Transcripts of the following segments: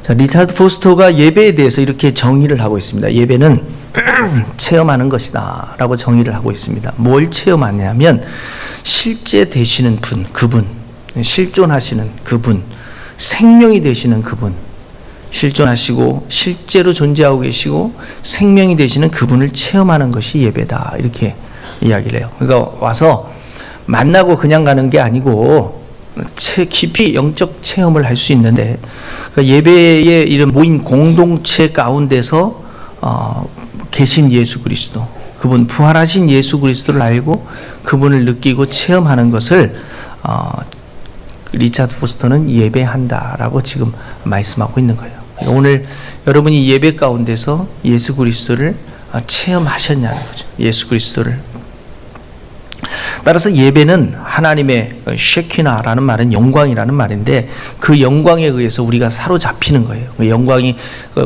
자, 리차드 포스터가 예배에 대해서 이렇게 정의를 하고 있습니다. 예배는 체험하는 것이다 라고 정의를 하고 있습니다. 뭘 체험하냐면 실제 되시는 분, 그분, 실존하시는 그분, 생명이 되시는 그분, 실존하시고 실제로 존재하고 계시고 생명이 되시는 그분을 체험하는 것이 예배다, 이렇게 이야기를 해요. 그러니까 와서 만나고 그냥 가는 게 아니고 깊이 영적 체험을 할 수 있는데, 그러니까 예배에 이런 모인 공동체 가운데서 계신 예수 그리스도, 그분 부활하신 예수 그리스도를 알고 그분을 느끼고 체험하는 것을 리차드 포스터는 예배한다라고 지금 말씀하고 있는 거예요. 그러니까 오늘 여러분이 예배 가운데서 예수 그리스도를 체험하셨냐는 거죠. 예수 그리스도를. 따라서 예배는 하나님의 쉐키나라는 말은 영광이라는 말인데, 그 영광에 의해서 우리가 사로잡히는 거예요. 그 영광이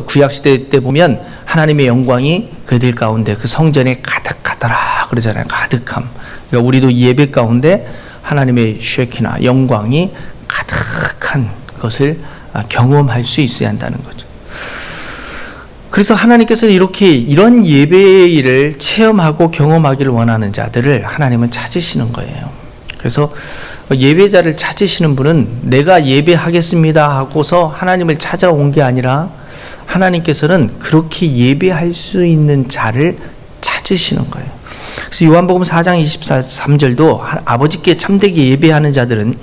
구약시대 때 보면 하나님의 영광이 그들 가운데 그 성전에 가득하더라 그러잖아요. 가득함. 그러니까 우리도 예배 가운데 하나님의 쉐키나 영광이 가득한 것을 경험할 수 있어야 한다는 거죠. 그래서 하나님께서 이런 예배를 체험하고 경험하기를 원하는 자들을 하나님은 찾으시는 거예요. 그래서 예배자를 찾으시는 분은 내가 예배하겠습니다 하고서 하나님을 찾아온 게 아니라 하나님께서는 그렇게 예배할 수 있는 자를 찾으시는 거예요. 그래서 요한복음 4장 23절도 아버지께 참되게 예배하는 자들은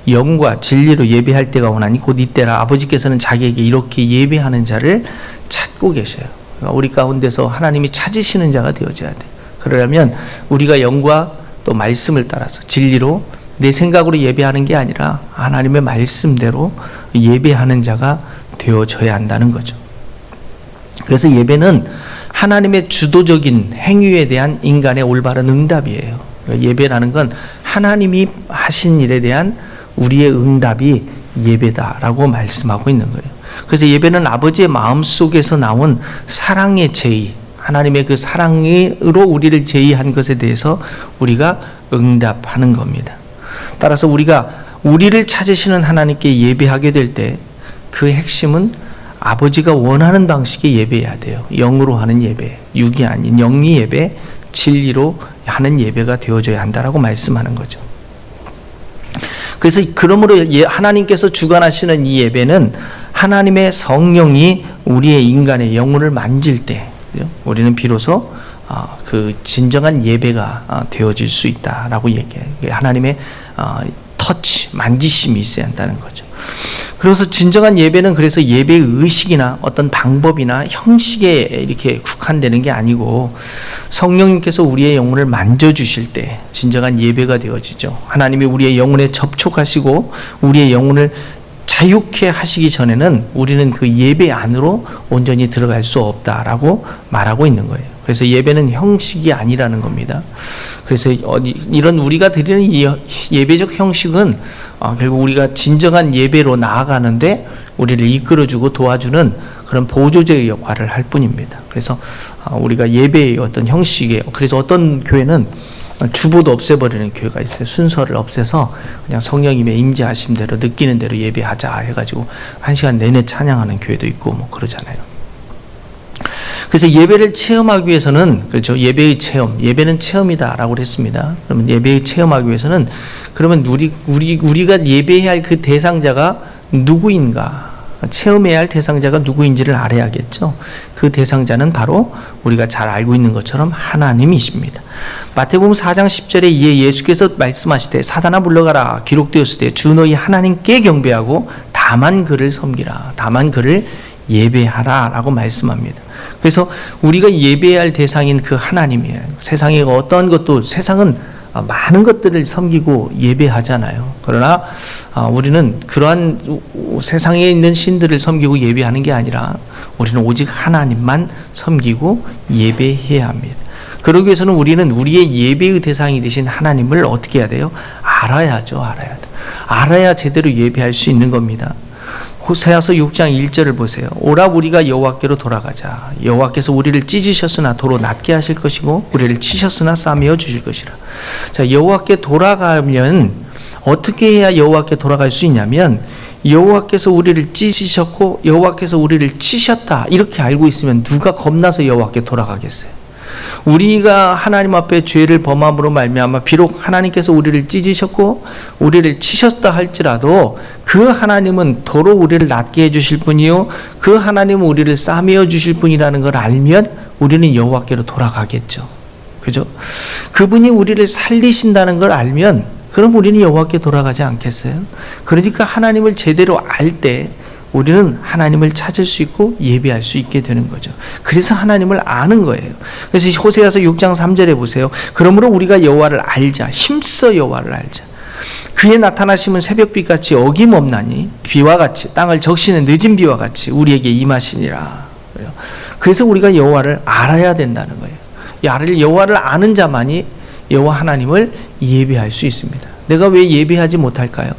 영과 진리로 예배할 때가 오나니 곧 이때라. 아버지께서는 자기에게 이렇게 예배하는 자를 찾고 계셔요. 그러니까 우리 가운데서 하나님이 찾으시는 자가 되어져야 돼. 그러려면 우리가 영과 또 말씀을 따라서 진리로 내 생각으로 예배하는 게 아니라 하나님의 말씀대로 예배하는 자가 되어져야 한다는 거죠. 그래서 예배는 하나님의 주도적인 행위에 대한 인간의 올바른 응답이에요. 예배라는 건 하나님이 하신 일에 대한 우리의 응답이 예배다라고 말씀하고 있는 거예요. 그래서 예배는 아버지의 마음속에서 나온 사랑의 제의, 하나님의 그 사랑으로 우리를 제의한 것에 대해서 우리가 응답하는 겁니다. 따라서 우리가 우리를 찾으시는 하나님께 예배하게 될 때 그 핵심은 아버지가 원하는 방식의 예배해야 돼요. 영으로 하는 예배, 육이 아닌 영이 예배, 진리로 하는 예배가 되어져야 한다라고 말씀하는 거죠. 그래서 그러므로 하나님께서 주관하시는 이 예배는 하나님의 성령이 우리의 인간의 영혼을 만질 때 우리는 비로소 그 진정한 예배가 되어질 수 있다라고 얘기해요. 하나님의 터치, 만지심이 있어야 한다는 거죠. 그래서 진정한 예배는 그래서 예배의 의식이나 어떤 방법이나 형식에 이렇게 국한되는 게 아니고 성령님께서 우리의 영혼을 만져주실 때 진정한 예배가 되어지죠. 하나님이 우리의 영혼에 접촉하시고 우리의 영혼을 자유케 하시기 전에는 우리는 그 예배 안으로 온전히 들어갈 수 없다라고 말하고 있는 거예요. 그래서 예배는 형식이 아니라는 겁니다. 그래서 이런 우리가 드리는 예배적 형식은 결국 우리가 진정한 예배로 나아가는데 우리를 이끌어주고 도와주는 그런 보조제의 역할을 할 뿐입니다. 그래서 우리가 예배의 어떤 형식에, 그래서 어떤 교회는 주보도 없애버리는 교회가 있어요. 순서를 없애서 그냥 성령님의 임재하심 대로 느끼는 대로 예배하자 해가지고 1시간 내내 찬양하는 교회도 있고 뭐 그러잖아요. 그래서 예배를 체험하기 위해서는, 그렇죠, 예배의 체험, 예배는 체험이다라고 했습니다. 그러면 예배의 체험하기 위해서는 그러면 우리가 예배해야 할 그 대상자가 누구인가, 체험해야 할 대상자가 누구인지를 알아야겠죠. 그 대상자는 바로 우리가 잘 알고 있는 것처럼 하나님이십니다. 마태복음 4장 10절에 이에 예수께서 말씀하시되 사단아 물러가라 기록되었을 때 주 너희 하나님께 경배하고 다만 그를 섬기라, 다만 그를 예배하라 라고 말씀합니다. 그래서 우리가 예배해야 할 대상인 그 하나님이에요. 세상에 어떤 것도, 세상은 많은 것들을 섬기고 예배하잖아요. 그러나 우리는 그러한 세상에 있는 신들을 섬기고 예배하는 게 아니라 우리는 오직 하나님만 섬기고 예배해야 합니다. 그러기 위해서는 우리는 우리의 예배의 대상이 되신 하나님을 어떻게 해야 돼요? 알아야죠. 알아야 제대로 예배할 수 있는 겁니다. 호세아서 6장 1절을 보세요. 오라 우리가 여호와께로 돌아가자. 여호와께서 우리를 찢으셨으나 도로 낫게 하실 것이고 우리를 치셨으나 싸매어 주실 것이라. 자, 여호와께 돌아가면 어떻게 해야 여호와께 돌아갈 수 있냐면 여호와께서 우리를 찢으셨고 여호와께서 우리를 치셨다 이렇게 알고 있으면 누가 겁나서 여호와께 돌아가겠어요? 우리가 하나님 앞에 죄를 범함으로 말미암아 비록 하나님께서 우리를 찢으셨고 우리를 치셨다 할지라도 그 하나님은 도로 우리를 낫게 해주실 분이요 그 하나님은 우리를 싸매어 주실 분이라는 걸 알면 우리는 여호와께로 돌아가겠죠. 그죠? 그분이 우리를 살리신다는 걸 알면 그럼 우리는 여호와께 돌아가지 않겠어요? 그러니까 하나님을 제대로 알 때 우리는 하나님을 찾을 수 있고 예배할 수 있게 되는 거죠. 그래서 하나님을 아는 거예요. 그래서 호세아서 6장 3절에 보세요. 그러므로 우리가 여호와를 알자. 힘써 여호와를 알자. 그의 나타나심은 새벽빛같이 어김없나니 비와 같이 땅을 적시는 늦은 비와 같이 우리에게 임하시니라. 그래서 우리가 여호와를 알아야 된다는 거예요. 여호와를 아는 자만이 여호와 하나님을 예배할 수 있습니다. 내가 왜 예배하지 못할까요?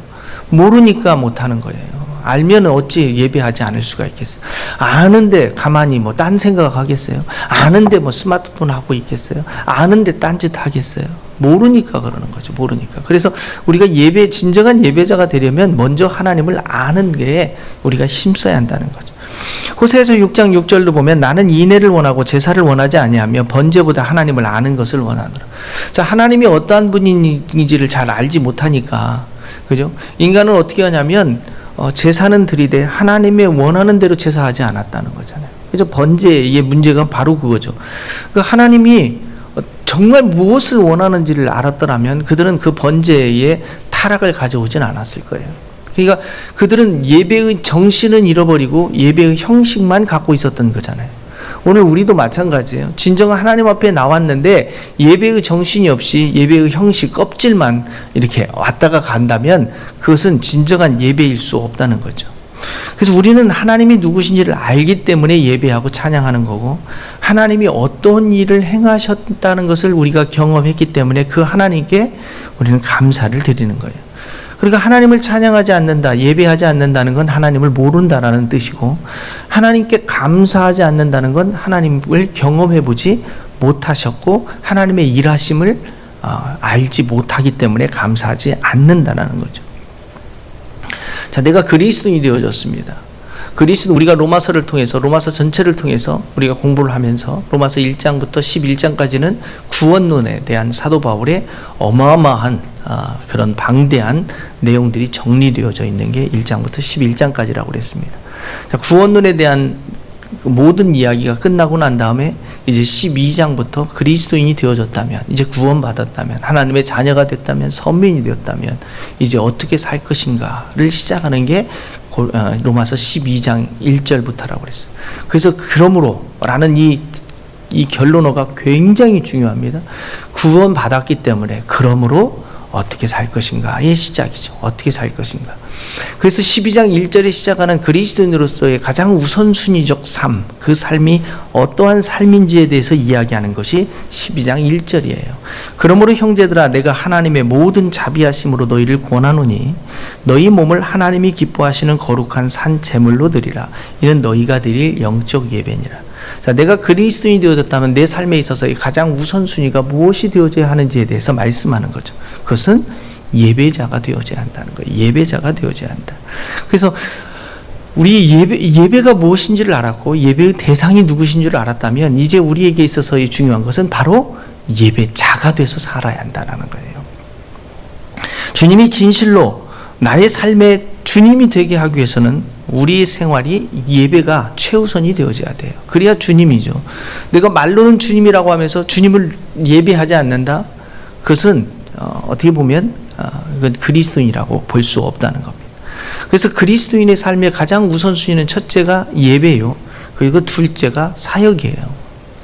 모르니까 못하는 거예요. 알면 어찌 예배하지 않을 수가 있겠어요? 아는데 가만히 뭐 딴 생각하겠어요? 아는데 뭐 스마트폰 하고 있겠어요? 아는데 딴짓 하겠어요? 모르니까 그러는 거죠. 모르니까. 그래서 우리가 진정한 예배자가 되려면 먼저 하나님을 아는 게 우리가 힘써야 한다는 거죠. 호세아서 6장 6절도 보면 나는 인애를 원하고 제사를 원하지 아니하며 번제보다 하나님을 아는 것을 원하노라. 자, 하나님이 어떠한 분인지를 잘 알지 못하니까, 그죠? 인간은 어떻게 하냐면 제사는 드리되 하나님의 원하는 대로 제사하지 않았다는 거잖아요. 그래서 번제의 문제가 바로 그거죠. 그러니까 하나님이 정말 무엇을 원하는지를 알았더라면 그들은 그 번제에 타락을 가져오진 않았을 거예요. 그러니까 그들은 예배의 정신은 잃어버리고 예배의 형식만 갖고 있었던 거잖아요. 오늘 우리도 마찬가지예요. 진정한 하나님 앞에 나왔는데 예배의 정신이 없이 예배의 형식, 껍질만 이렇게 왔다가 간다면 그것은 진정한 예배일 수 없다는 거죠. 그래서 우리는 하나님이 누구신지를 알기 때문에 예배하고 찬양하는 거고 하나님이 어떤 일을 행하셨다는 것을 우리가 경험했기 때문에 그 하나님께 우리는 감사를 드리는 거예요. 그러니까 하나님을 찬양하지 않는다, 예배하지 않는다는 건 하나님을 모른다라는 뜻이고 하나님께 감사하지 않는다는 건 하나님을 경험해보지 못하셨고 하나님의 일하심을 알지 못하기 때문에 감사하지 않는다라는 거죠. 자, 내가 그리스도인이 되어졌습니다. 그리스도 우리가 로마서를 통해서 로마서 전체를 통해서 우리가 공부를 하면서 로마서 1장부터 11장까지는 구원론에 대한 사도 바울의 어마어마한 그런 방대한 내용들이 정리되어져 있는 게 1장부터 11장까지라고 그랬습니다. 자, 구원론에 대한 모든 이야기가 끝나고 난 다음에 이제 12장부터 그리스도인이 되어졌다면, 이제 구원받았다면, 하나님의 자녀가 됐다면, 선민이 되었다면 이제 어떻게 살 것인가를 시작하는 게 로마서 12장 1절부터라고 그랬어요. 그래서 그러므로 라는 이 결론어가 굉장히 중요합니다. 구원받았기 때문에 그러므로 어떻게 살 것인가의 시작이죠. 어떻게 살 것인가. 그래서 12장 1절에 시작하는 그리스도인으로서의 가장 우선순위적 삶, 그 삶이 어떠한 삶인지에 대해서 이야기하는 것이 12장 1절이에요. 그러므로 형제들아 내가 하나님의 모든 자비하심으로 너희를 권하노니 너희 몸을 하나님이 기뻐하시는 거룩한 산 제물로 드리라. 이는 너희가 드릴 영적 예배니라. 자, 내가 그리스도인이 되어졌다면 내 삶에 있어서의 가장 우선순위가 무엇이 되어져야 하는지에 대해서 말씀하는 거죠. 그것은 예배자가 되어져야 한다는 거예요. 예배자가 되어져야 한다. 그래서 우리 예배가 무엇인지를 알았고 예배의 대상이 누구신 줄 알았다면 이제 우리에게 있어서의 중요한 것은 바로 예배자가 돼서 살아야 한다는 거예요. 주님이 진실로 나의 삶에 주님이 되게 하기 위해서는 우리의 생활이 예배가 최우선이 되어져야 돼요. 그래야 주님이죠. 내가 말로는 주님이라고 하면서 주님을 예배하지 않는다? 그것은 어떻게 보면 이건 그리스도인이라고 볼 수 없다는 겁니다. 그래서 그리스도인의 삶의 가장 우선순위는 첫째가 예배요. 그리고 둘째가 사역이에요.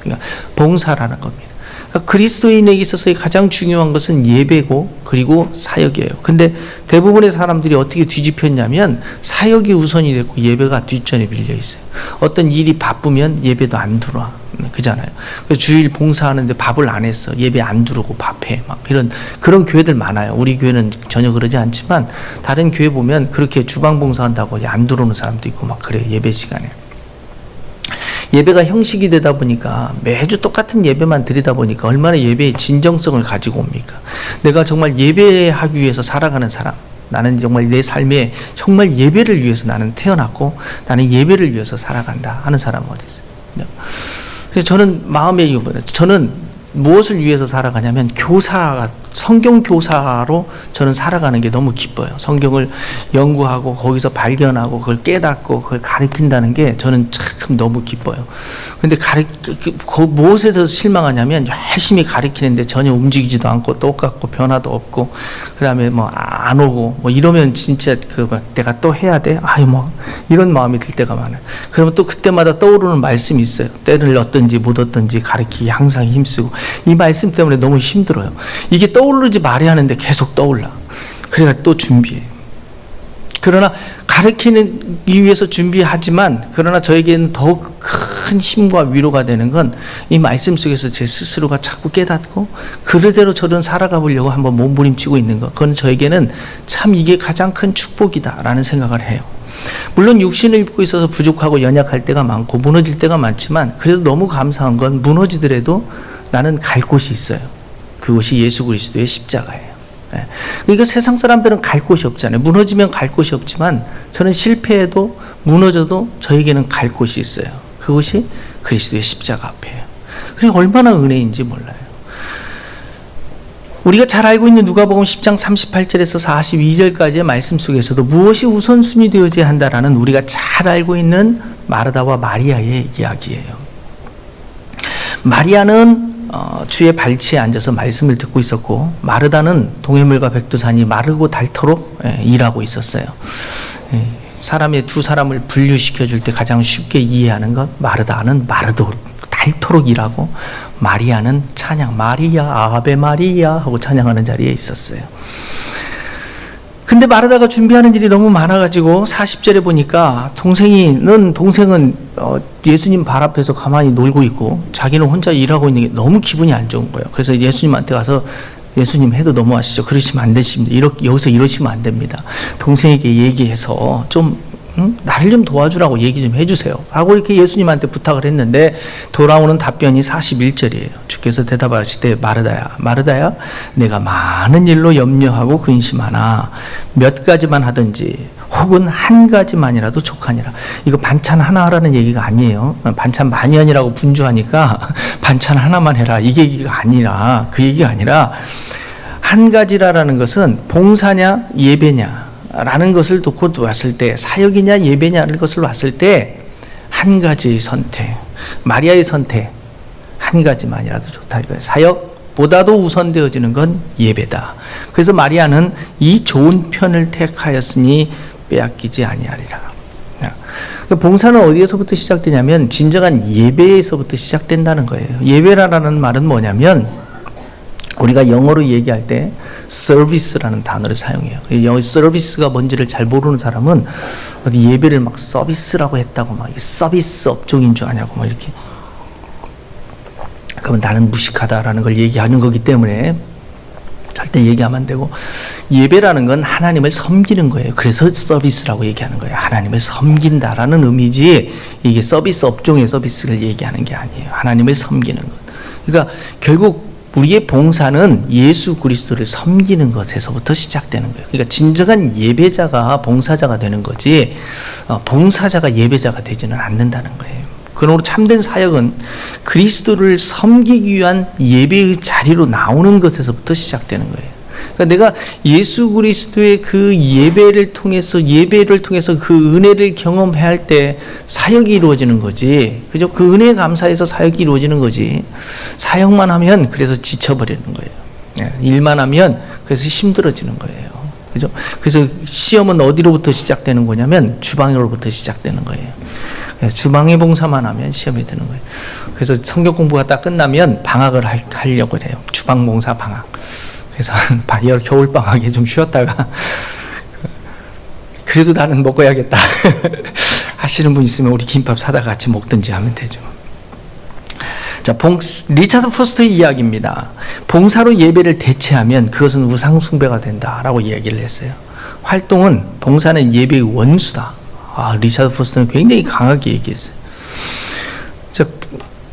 그러니까 봉사라는 겁니다. 그러니까 그리스도인에게 있어서의 가장 중요한 것은 예배고 그리고 사역이에요. 근데 대부분의 사람들이 어떻게 뒤집혔냐면 사역이 우선이 됐고 예배가 뒷전에 밀려 있어요. 어떤 일이 바쁘면 예배도 안 들어와. 그잖아요. 그래서 주일 봉사하는데 밥을 안 했어. 예배 안 들어오고 밥해. 막 그런 교회들 많아요. 우리 교회는 전혀 그러지 않지만 다른 교회 보면 그렇게 주방 봉사한다고 안 들어오는 사람도 있고 막 그래요. 예배 시간에. 예배가 형식이 되다 보니까 매주 똑같은 예배만 드리다 보니까 얼마나 예배의 진정성을 가지고 옵니까? 내가 정말 예배하기 위해서 살아가는 사람, 나는 정말 내 삶에 정말 예배를 위해서 나는 태어났고 나는 예배를 위해서 살아간다 하는 사람은 어디 있어요? 그래서 저는 마음에 이거보다 저는 무엇을 위해서 살아가냐면 성경 교사로 저는 살아가는 게 너무 기뻐요. 성경을 연구하고 거기서 발견하고 그걸 깨닫고 그걸 가르친다는 게 저는 참 너무 기뻐요. 근데 무엇에서 실망하냐면 열심히 가르치는데 전혀 움직이지도 않고 똑같고 변화도 없고 그다음에 뭐 안 오고 뭐 이러면 진짜 내가 또 해야 돼? 이런 마음이 들 때가 많아요. 그러면 또 그때마다 떠오르는 말씀이 있어요. 때를 얻든지 못 얻든지 가르치기 항상 힘쓰고 이 말씀 때문에 너무 힘들어요. 이게 떠오르지 말아야 하는데 계속 떠올라. 그래가 또 준비해. 그러나 가르치기 위해서 준비하지만 그러나 저에게는 더욱 큰 힘과 위로가 되는 건 이 말씀 속에서 제 스스로가 자꾸 깨닫고 그대로 저는 살아가 보려고 한번 몸부림치고 있는 것. 그건 저에게는 참 이게 가장 큰 축복이다라는 생각을 해요. 물론 육신을 입고 있어서 부족하고 연약할 때가 많고 무너질 때가 많지만 그래도 너무 감사한 건 무너지더라도 나는 갈 곳이 있어요. 그것이 예수 그리스도의 십자가예요. 그러니까 세상 사람들은 갈 곳이 없잖아요. 무너지면 갈 곳이 없지만 저는 실패해도 무너져도 저에게는 갈 곳이 있어요. 그것이 그리스도의 십자가 앞이에요. 그러니까 얼마나 은혜인지 몰라요. 우리가 잘 알고 있는 누가복음 10장 38절에서 42절까지의 말씀 속에서도 무엇이 우선순위 되어져야 한다라는 우리가 잘 알고 있는 마르다와 마리아의 이야기예요. 마리아는 주의 발치에 앉아서 말씀을 듣고 있었고 마르다는 동해물과 백두산이 마르고 닳도록 일하고 있었어요. 사람의 두 사람을 분류시켜 줄 때 가장 쉽게 이해하는 것 마르다는 닳도록 일하고 마리아는 찬양 마리아 아베 마리아 하고 찬양하는 자리에 있었어요. 근데 마르다가 준비하는 일이 너무 많아가지고 40절에 보니까 동생은 예수님 발 앞에서 가만히 놀고 있고 자기는 혼자 일하고 있는 게 너무 기분이 안 좋은 거예요. 그래서 예수님한테 가서 예수님 해도 너무하시죠. 그러시면 안 되십니다. 여기서 이러시면 안 됩니다. 동생에게 얘기해서 좀 나를 좀 도와주라고 얘기 좀 해주세요 라고 이렇게 예수님한테 부탁을 했는데 돌아오는 답변이 41절이에요. 주께서 대답하시되 마르다야 내가 많은 일로 염려하고 근심하나 몇 가지만 하든지 혹은 한 가지만이라도 족하니라. 이거 반찬 하나 하라는 얘기가 아니에요. 반찬 많이 하니라고 분주하니까 반찬 하나만 해라 이 얘기가 아니라 그 얘기가 아니라 한 가지라는 것은 봉사냐 예배냐 라는 것을 놓고 왔을 때 사역이냐 예배냐는 것을 왔을 때 한 가지의 선택 마리아의 선택 한 가지만이라도 좋다 이거예요. 사역보다도 우선되어지는 건 예배다. 그래서 마리아는 이 좋은 편을 택하였으니 빼앗기지 아니하리라. 봉사는 어디에서부터 시작되냐면 진정한 예배에서부터 시작된다는 거예요. 예배라는 말은 뭐냐면 우리가 영어로 얘기할 때 서비스라는 단어를 사용해요. 영어 서비스가 뭔지를 잘 모르는 사람은 어디 예배를 막 서비스라고 했다고 막 서비스 업종인 줄 아냐고 막 이렇게. 그러면 나는 무식하다라는 걸 얘기하는 거기 때문에 절대 얘기하면 안 되고 예배라는 건 하나님을 섬기는 거예요. 그래서 서비스라고 얘기하는 거예요. 하나님을 섬긴다라는 의미지 이게 서비스 업종의 서비스를 얘기하는 게 아니에요. 하나님을 섬기는 것. 그러니까 결국 우리의 봉사는 예수 그리스도를 섬기는 것에서부터 시작되는 거예요. 그러니까 진정한 예배자가 봉사자가 되는 거지 봉사자가 예배자가 되지는 않는다는 거예요. 그러므로 참된 사역은 그리스도를 섬기기 위한 예배의 자리로 나오는 것에서부터 시작되는 거예요. 그러니까 내가 예수 그리스도의 그 예배를 통해서 그 은혜를 경험해야 할 때 사역이 이루어지는 거지. 그죠? 그 은혜에 감사해서 사역이 이루어지는 거지. 사역만 하면 그래서 지쳐버리는 거예요. 일만 하면 그래서 힘들어지는 거예요. 그죠? 그래서 시험은 어디로부터 시작되는 거냐면 주방으로부터 시작되는 거예요. 주방의 봉사만 하면 시험이 드는 거예요. 그래서 성경 공부가 딱 끝나면 방학을 하려고 해요. 주방 봉사 방학. 그래서 겨울 방학에 좀 쉬었다가 그래도 나는 먹어야겠다 하시는 분 있으면 우리 김밥 사다 같이 먹든지 하면 되죠. 자, 리차드 포스터의 이야기입니다. 봉사로 예배를 대체하면 그것은 우상숭배가 된다라고 이야기를 했어요. 활동은 봉사는 예배의 원수다. 리차드 포스터는 굉장히 강하게 얘기했어요. 자,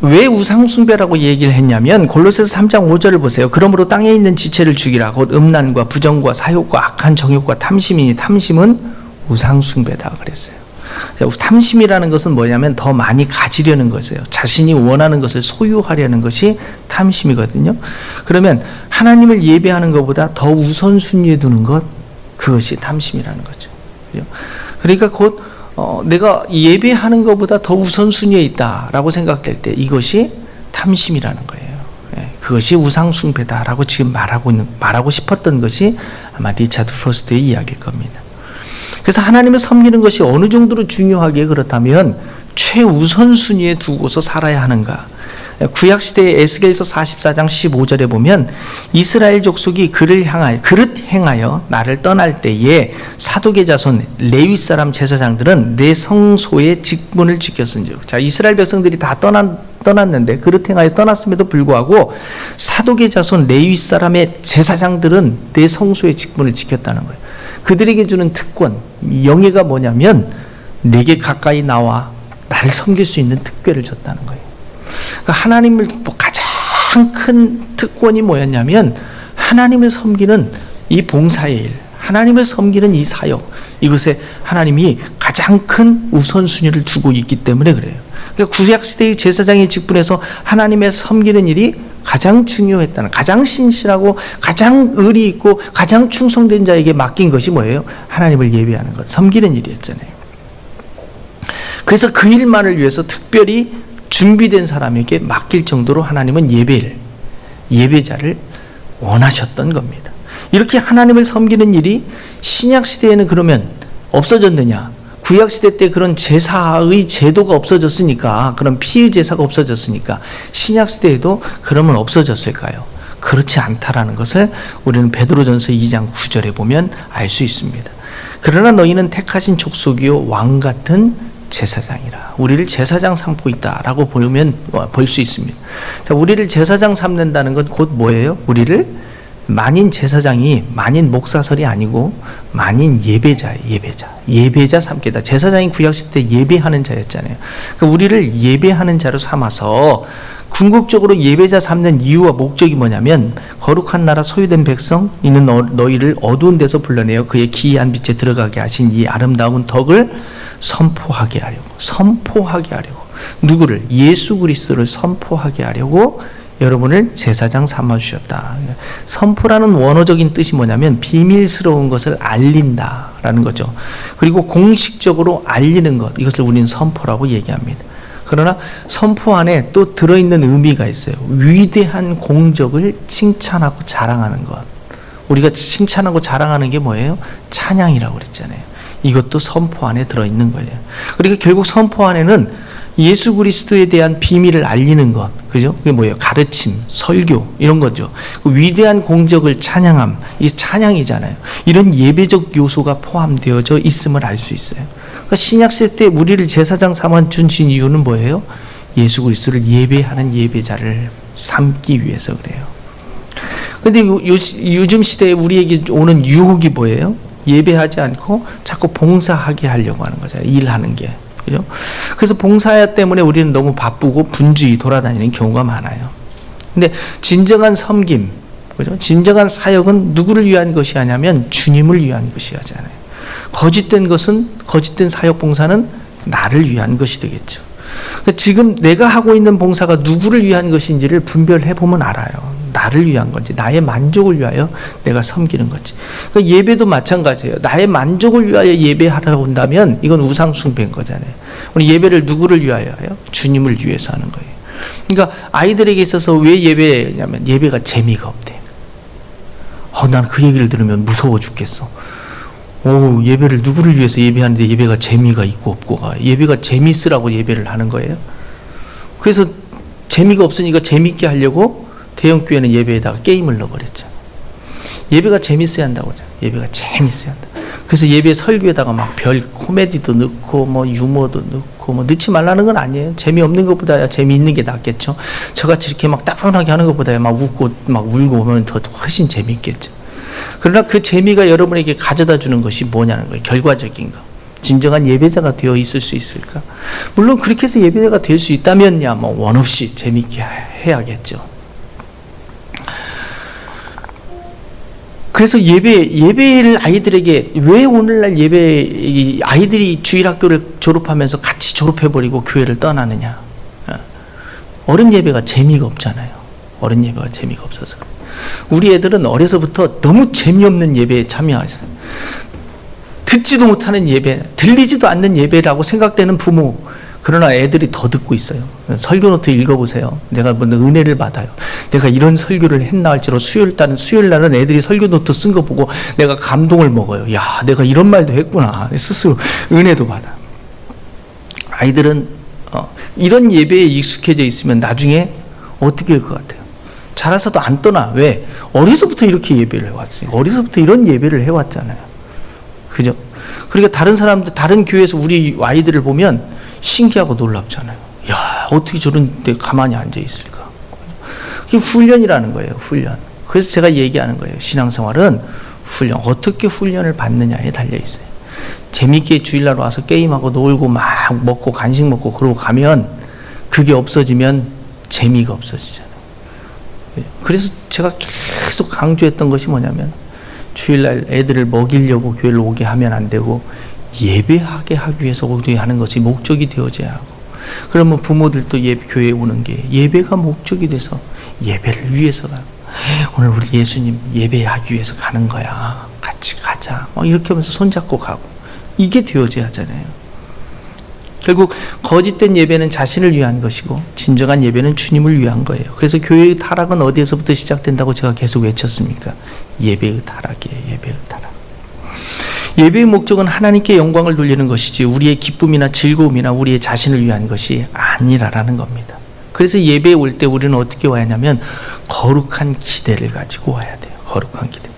왜 우상숭배라고 얘기를 했냐면 골로새서 3장 5절을 보세요. 그러므로 땅에 있는 지체를 죽이라. 곧 음란과 부정과 사욕과 악한 정욕과 탐심이니 탐심은 우상숭배다 그랬어요. 탐심이라는 것은 뭐냐면 더 많이 가지려는 것이에요. 자신이 원하는 것을 소유하려는 것이 탐심이거든요. 그러면 하나님을 예배하는 것보다 더 우선순위에 두는 것, 그것이 탐심이라는 거죠. 그러니까 곧 내가 예배하는 것보다 더 우선순위에 있다라고 생각될 때 이것이 탐심이라는 거예요. 그것이 우상숭배다라고 지금 말하고 싶었던 것이 아마 리차드 프로스트의 이야기일 겁니다. 그래서 하나님을 섬기는 것이 어느 정도로 중요하게 그렇다면 최우선순위에 두고서 살아야 하는가. 구약시대의 에스겔서 44장 15절에 보면 이스라엘 족속이 그릇 행하여 나를 떠날 때에 사독의 자손 레위 사람 제사장들은 내 성소의 직분을 지켰은즉. 자, 이스라엘 백성들이 다 떠났는데 그릇 행하여 떠났음에도 불구하고 사독의 자손 레위 사람의 제사장들은 내 성소의 직분을 지켰다는 거예요. 그들에게 주는 특권, 영예가 뭐냐면 내게 가까이 나와 나를 섬길 수 있는 특권을 줬다는 거예요. 그러니까 하나님을 가장 큰 특권이 뭐였냐면 하나님을 섬기는 이 봉사의 일, 하나님을 섬기는 이 사역, 이것에 하나님이 가장 큰 우선순위를 두고 있기 때문에 그래요. 그러니까 구약시대의 제사장의 직분에서 하나님의 섬기는 일이 가장 중요했다는, 가장 신실하고 가장 의리 있고 가장 충성된 자에게 맡긴 것이 뭐예요? 하나님을 예배하는 것, 섬기는 일이었잖아요. 그래서 그 일만을 위해서 특별히 준비된 사람에게 맡길 정도로 하나님은 예배자를 원하셨던 겁니다. 이렇게 하나님을 섬기는 일이 신약시대에는 그러면 없어졌느냐? 구약시대 때 그런 제사의 제도가 없어졌으니까, 그런 피의 제사가 없어졌으니까 신약시대에도 그러면 없어졌을까요? 그렇지 않다라는 것을 우리는 베드로전서 2장 9절에 보면 알 수 있습니다. 그러나 너희는 택하신 족속이요 왕 같은 제사장이라. 우리를 제사장 삼고 있다라고 볼 수 있습니다. 자, 우리를 제사장 삼는다는 건 곧 뭐예요? 우리를 만인 제사장이 만인 목사설이 아니고 만인 예배자 삼겠다. 제사장이 구약시대 때 예배하는 자였잖아요. 그러니까 우리를 예배하는 자로 삼아서 궁극적으로 예배자 삼는 이유와 목적이 뭐냐면 거룩한 나라 소유된 백성 이는 너희를 어두운 데서 불러내어 그의 기이한 빛에 들어가게 하신 이 아름다운 덕을 선포하게 하려고 누구를? 예수 그리스도를 선포하게 하려고 여러분을 제사장 삼아주셨다. 선포라는 원어적인 뜻이 뭐냐면 비밀스러운 것을 알린다라는 거죠. 그리고 공식적으로 알리는 것, 이것을 우리는 선포라고 얘기합니다. 그러나 선포 안에 또 들어있는 의미가 있어요. 위대한 공적을 칭찬하고 자랑하는 것. 우리가 칭찬하고 자랑하는 게 뭐예요? 찬양이라고 그랬잖아요. 이것도 선포 안에 들어있는 거예요. 그러니까 결국 선포 안에는 예수 그리스도에 대한 비밀을 알리는 것, 그죠? 그게 뭐예요? 가르침, 설교, 이런 거죠. 그 위대한 공적을 찬양함, 이 찬양이잖아요. 이런 예배적 요소가 포함되어져 있음을 알 수 있어요. 그러니까 신약시대 때 우리를 제사장 삼아주신 이유는 뭐예요? 예수 그리스도를 예배하는 예배자를 삼기 위해서 그래요. 근데 요즘 시대에 우리에게 오는 유혹이 뭐예요? 예배하지 않고 자꾸 봉사하게 하려고 하는 거잖아요. 일하는 게. 그죠? 그래서 봉사 때문에 우리는 너무 바쁘고 분주히 돌아다니는 경우가 많아요. 근데 진정한 섬김, 그죠? 진정한 사역은 누구를 위한 것이 아니냐면 주님을 위한 것이 하잖아요. 거짓된 사역 봉사는 나를 위한 것이 되겠죠. 그러니까 지금 내가 하고 있는 봉사가 누구를 위한 것인지를 분별해 보면 알아요. 나를 위한 건지, 나의 만족을 위하여 내가 섬기는 건지. 그러니까 예배도 마찬가지예요. 나의 만족을 위하여 예배하러 온다면 이건 우상숭배인 거잖아요. 우리 예배를 누구를 위하여 해요? 주님을 위해서 하는 거예요. 그러니까 아이들에게 있어서 왜 예배냐면 예배가 재미가 없대. 난 그 얘기를 들으면 무서워 죽겠어. 예배를 누구를 위해서 예배하는데 예배가 재미가 있고 없고가, 예배가 재밌으라고 예배를 하는 거예요. 그래서 재미가 없으니까 재밌게 하려고 대형교회는 예배에다가 게임을 넣어버렸죠. 예배가 재밌어야 한다고 하죠. 예배가 재밌어야 한다. 그래서 예배 설교에다가 막 별 코미디도 넣고 뭐 유머도 넣고 뭐 넣지 말라는 건 아니에요. 재미없는 것보다 재미있는 게 낫겠죠. 저같이 이렇게 막 따분하게 하는 것보다 막 웃고 막 울고 오면 더 훨씬 재미있겠죠. 그러나 그 재미가 여러분에게 가져다 주는 것이 뭐냐는 거예요. 결과적인 거. 진정한 예배자가 되어 있을 수 있을까? 물론 그렇게 해서 예배자가 될 수 있다면야 뭐 원 없이 재밌게 해야겠죠. 그래서 예배를 아이들에게 왜 오늘날 아이들이 주일학교를 졸업하면서 같이 졸업해버리고 교회를 떠나느냐? 어른 예배가 재미가 없잖아요. 어른 예배가 재미가 없어서. 우리 애들은 어려서부터 너무 재미없는 예배에 참여하죠. 듣지도 못하는 예배, 들리지도 않는 예배라고 생각되는 부모, 그러나 애들이 더 듣고 있어요. 설교 노트 읽어보세요. 내가 뭐 은혜를 받아요. 내가 이런 설교를 했나 할지로 수요일 날은 애들이 설교 노트 쓴 거 보고 내가 감동을 먹어요. 야, 내가 이런 말도 했구나. 스스로 은혜도 받아. 아이들은 이런 예배에 익숙해져 있으면 나중에 어떻게 할 것 같아요? 자라서도 안 떠나. 왜? 어려서부터 이렇게 예배를 해왔어요. 어려서부터 이런 예배를 해왔잖아요. 그죠? 그러니까 다른 사람들, 다른 교회에서 우리 아이들을 보면 신기하고 놀랍잖아요. 야, 어떻게 저런 데 가만히 앉아 있을까? 그게 훈련이라는 거예요, 훈련. 그래서 제가 얘기하는 거예요. 신앙생활은 훈련. 어떻게 훈련을 받느냐에 달려 있어요. 재밌게 주일날 와서 게임하고 놀고 막 먹고 간식 먹고 그러고 가면 그게 없어지면 재미가 없어지잖아요. 그래서 제가 계속 강조했던 것이 뭐냐면 주일날 애들을 먹이려고 교회를 오게 하면 안 되고 예배하게 하기 위해서 오게 하는 것이 목적이 되어져야 하고, 그러면 부모들도 교회에 오는 게 예배가 목적이 돼서 예배를 위해서가, 오늘 우리 예수님 예배하기 위해서 가는 거야, 같이 가자, 이렇게 하면서 손잡고 가고, 이게 되어져야 하잖아요. 결국 거짓된 예배는 자신을 위한 것이고 진정한 예배는 주님을 위한 거예요. 그래서 교회의 타락은 어디에서부터 시작된다고 제가 계속 외쳤습니까? 예배의 타락이에요. 예배의 타락. 예배의 목적은 하나님께 영광을 돌리는 것이지 우리의 기쁨이나 즐거움이나 우리의 자신을 위한 것이 아니라라는 겁니다. 그래서 예배에 올 때 우리는 어떻게 와야 하냐면 거룩한 기대를 가지고 와야 돼요. 거룩한 기대.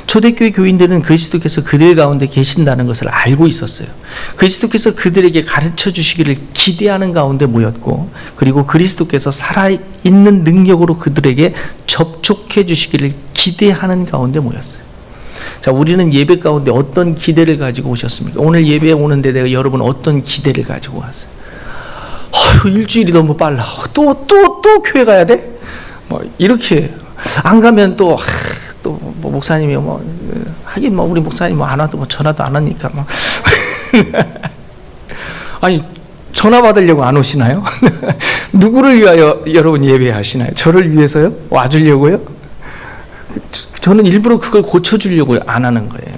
초대교회 교인들은 그리스도께서 그들 가운데 계신다는 것을 알고 있었어요. 그리스도께서 그들에게 가르쳐 주시기를 기대하는 가운데 모였고, 그리고 그리스도께서 살아있는 능력으로 그들에게 접촉해 주시기를 기대하는 가운데 모였어요. 자, 우리는 예배 가운데 어떤 기대를 가지고 오셨습니까? 오늘 예배에 오는데 내가 여러분 어떤 기대를 가지고 왔어요? 일주일이 너무 빨라. 또 교회 가야 돼? 이렇게 안 가면 또 목사님이 하긴 우리 목사님 안 와도 전화도 안 하니까 아니, 전화 받으려고 안 오시나요? 누구를 위하여 여러분 예배하시나요? 저를 위해서요? 와주려고요? 저는 일부러 그걸 고쳐주려고 안 하는 거예요.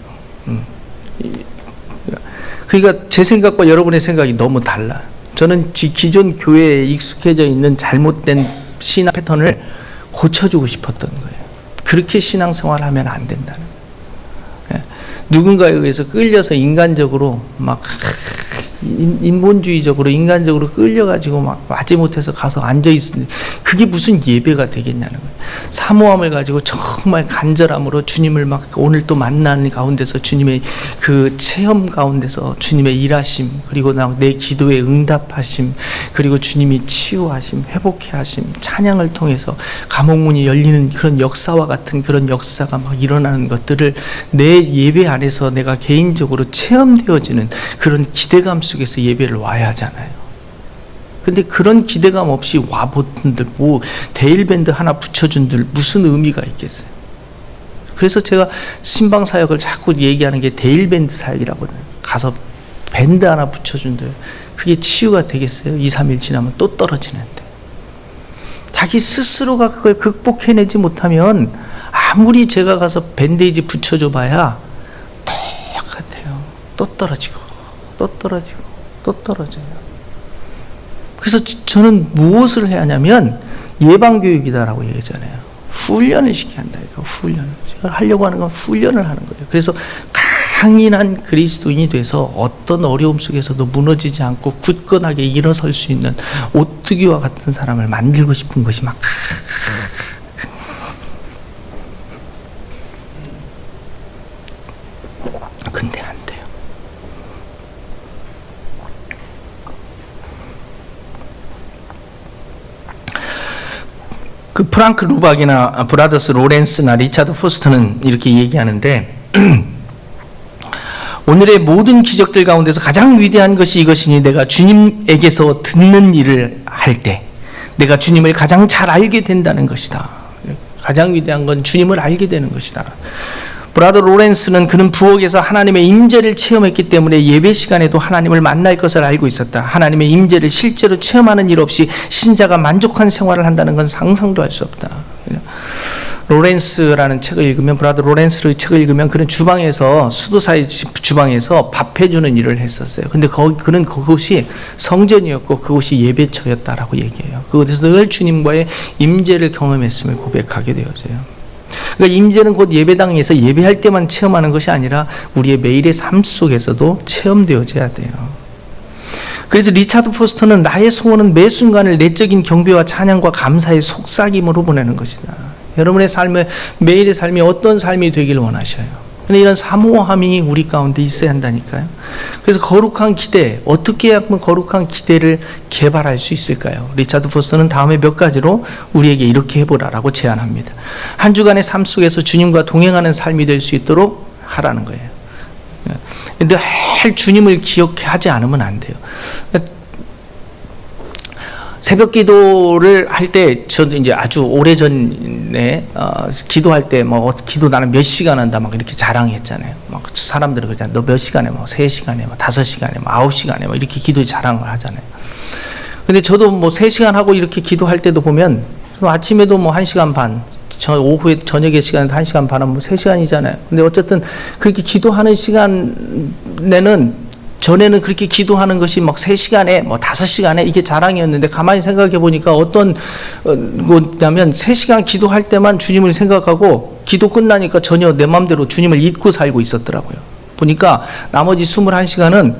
그러니까 제 생각과 여러분의 생각이 너무 달라. 저는 기존 교회에 익숙해져 있는 잘못된 신앙 패턴을 고쳐주고 싶었던 거예요. 그렇게 신앙생활을 하면 안 된다는 거예요. 누군가에 의해서 끌려서 인간적으로 인본주의적으로 인간적으로 끌려가지고 마지못해서 가서 앉아있으니 그게 무슨 예배가 되겠냐는 거예요. 사모함을 가지고 정말 간절함으로 주님을 오늘 또 만나는 가운데서 주님의 그 체험 가운데서 주님의 일하심, 그리고 내 기도에 응답하심, 그리고 주님이 치유하심, 회복해 하심, 찬양을 통해서 감옥문이 열리는 그런 역사와 같은 그런 역사가 일어나는 것들을 내 예배 안에서 내가 개인적으로 체험되어지는 그런 기대감 속에서 예배를 와야 하잖아요. 근데 그런 기대감 없이 와본들, 데일밴드 하나 붙여준들 무슨 의미가 있겠어요? 그래서 제가 신방 사역을 자꾸 얘기하는 게 데일밴드 사역이라거든요. 가서 밴드 하나 붙여준들 그게 치유가 되겠어요? 2, 3일 지나면 또 떨어지는데. 자기 스스로가 그걸 극복해내지 못하면 아무리 제가 가서 밴데이지 붙여줘 봐야 똑같아요. 또 떨어지고 또 떨어지고 또 떨어져요. 그래서 저는 무엇을 해야 하냐면 예방교육이다라고 얘기하잖아요. 훈련을 시켜야 한다. 훈련을. 제가 하려고 하는 건 훈련을 하는 거예요. 그래서 강인한 그리스도인이 돼서 어떤 어려움 속에서도 무너지지 않고 굳건하게 일어설 수 있는 오뚜기와 같은 사람을 만들고 싶은 것이 근데 안 돼요. 그 프랑크 루박이나 브라더스 로렌스나 리차드 포스터는 이렇게 얘기하는데 오늘의 모든 기적들 가운데서 가장 위대한 것이 이것이니 내가 주님에게서 듣는 일을 할 때 내가 주님을 가장 잘 알게 된다는 것이다. 가장 위대한 건 주님을 알게 되는 것이다. 브라더 로렌스는 그는 부엌에서 하나님의 임재를 체험했기 때문에 예배 시간에도 하나님을 만날 것을 알고 있었다. 하나님의 임재를 실제로 체험하는 일 없이 신자가 만족한 생활을 한다는 건 상상도 할 수 없다. 로렌스라는 책을 읽으면, 브라더 로렌스의 책을 읽으면 그는 주방에서, 수도사의 주방에서 밥 해주는 일을 했었어요. 근데 그는 그곳이 성전이었고 그곳이 예배처였다라고 얘기해요. 그곳에서 늘 주님과의 임재를 경험했음을 고백하게 되어져요. 그러니까 임재는 곧 예배당에서 예배할 때만 체험하는 것이 아니라 우리의 매일의 삶 속에서도 체험되어져야 돼요. 그래서 리차드 포스터는 나의 소원은 매 순간을 내적인 경배와 찬양과 감사의 속삭임으로 보내는 것이다. 여러분의 삶에, 매일의 삶이 어떤 삶이 되길 원하셔요. 근데 이런 사모함이 우리 가운데 있어야 한다니까요. 그래서 거룩한 기대, 어떻게 하면 거룩한 기대를 개발할 수 있을까요? 리차드 포스터는 다음에 몇 가지로 우리에게 이렇게 해보라라고 제안합니다. 한 주간의 삶 속에서 주님과 동행하는 삶이 될 수 있도록 하라는 거예요. 근데 늘 주님을 기억하지 않으면 안 돼요. 새벽 기도를 할 때, 저도 이제 아주 오래 전에, 기도할 때, 기도 나는 몇 시간 한다, 막 이렇게 자랑했잖아요. 막 사람들은 그러잖아요. 너 몇 시간에, 3시간에, 5시간에, 9시간에, 이렇게 기도 자랑을 하잖아요. 근데 저도 3시간 하고 이렇게 기도할 때도 보면, 아침에도 1시간 반, 오후에, 저녁에 시간에도 1시간 반은 3시간이잖아요. 근데 어쨌든 그렇게 기도하는 시간에는, 전에는 그렇게 기도하는 것이 3시간에, 5시간에 이게 자랑이었는데 가만히 생각해 보니까 어떤 거냐면 3시간 기도할 때만 주님을 생각하고 기도 끝나니까 전혀 내 마음대로 주님을 잊고 살고 있었더라고요. 보니까 나머지 21시간은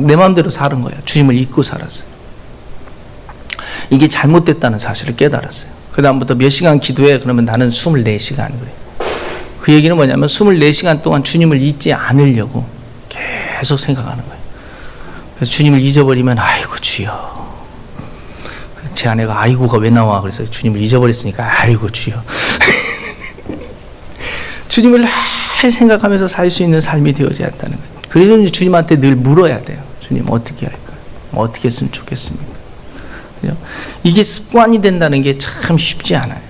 내 마음대로 사는 거예요. 주님을 잊고 살았어요. 이게 잘못됐다는 사실을 깨달았어요. 그 다음부터 몇 시간 기도해? 그러면 나는 24시간 그래요. 그 얘기는 뭐냐면 24시간 동안 주님을 잊지 않으려고 계속 생각하는 거예요. 그래서 주님을 잊어버리면 아이고 주여. 제 아내가 아이고가 왜 나와? 그래서 주님을 잊어버렸으니까 아이고 주여. 주님을 늘 생각하면서 살 수 있는 삶이 되어져야 한다는 거예요. 그래서 이제 주님한테 늘 물어야 돼요. 주님 어떻게 할까요? 어떻게 했으면 좋겠습니까? 그죠? 이게 습관이 된다는 게 참 쉽지 않아요.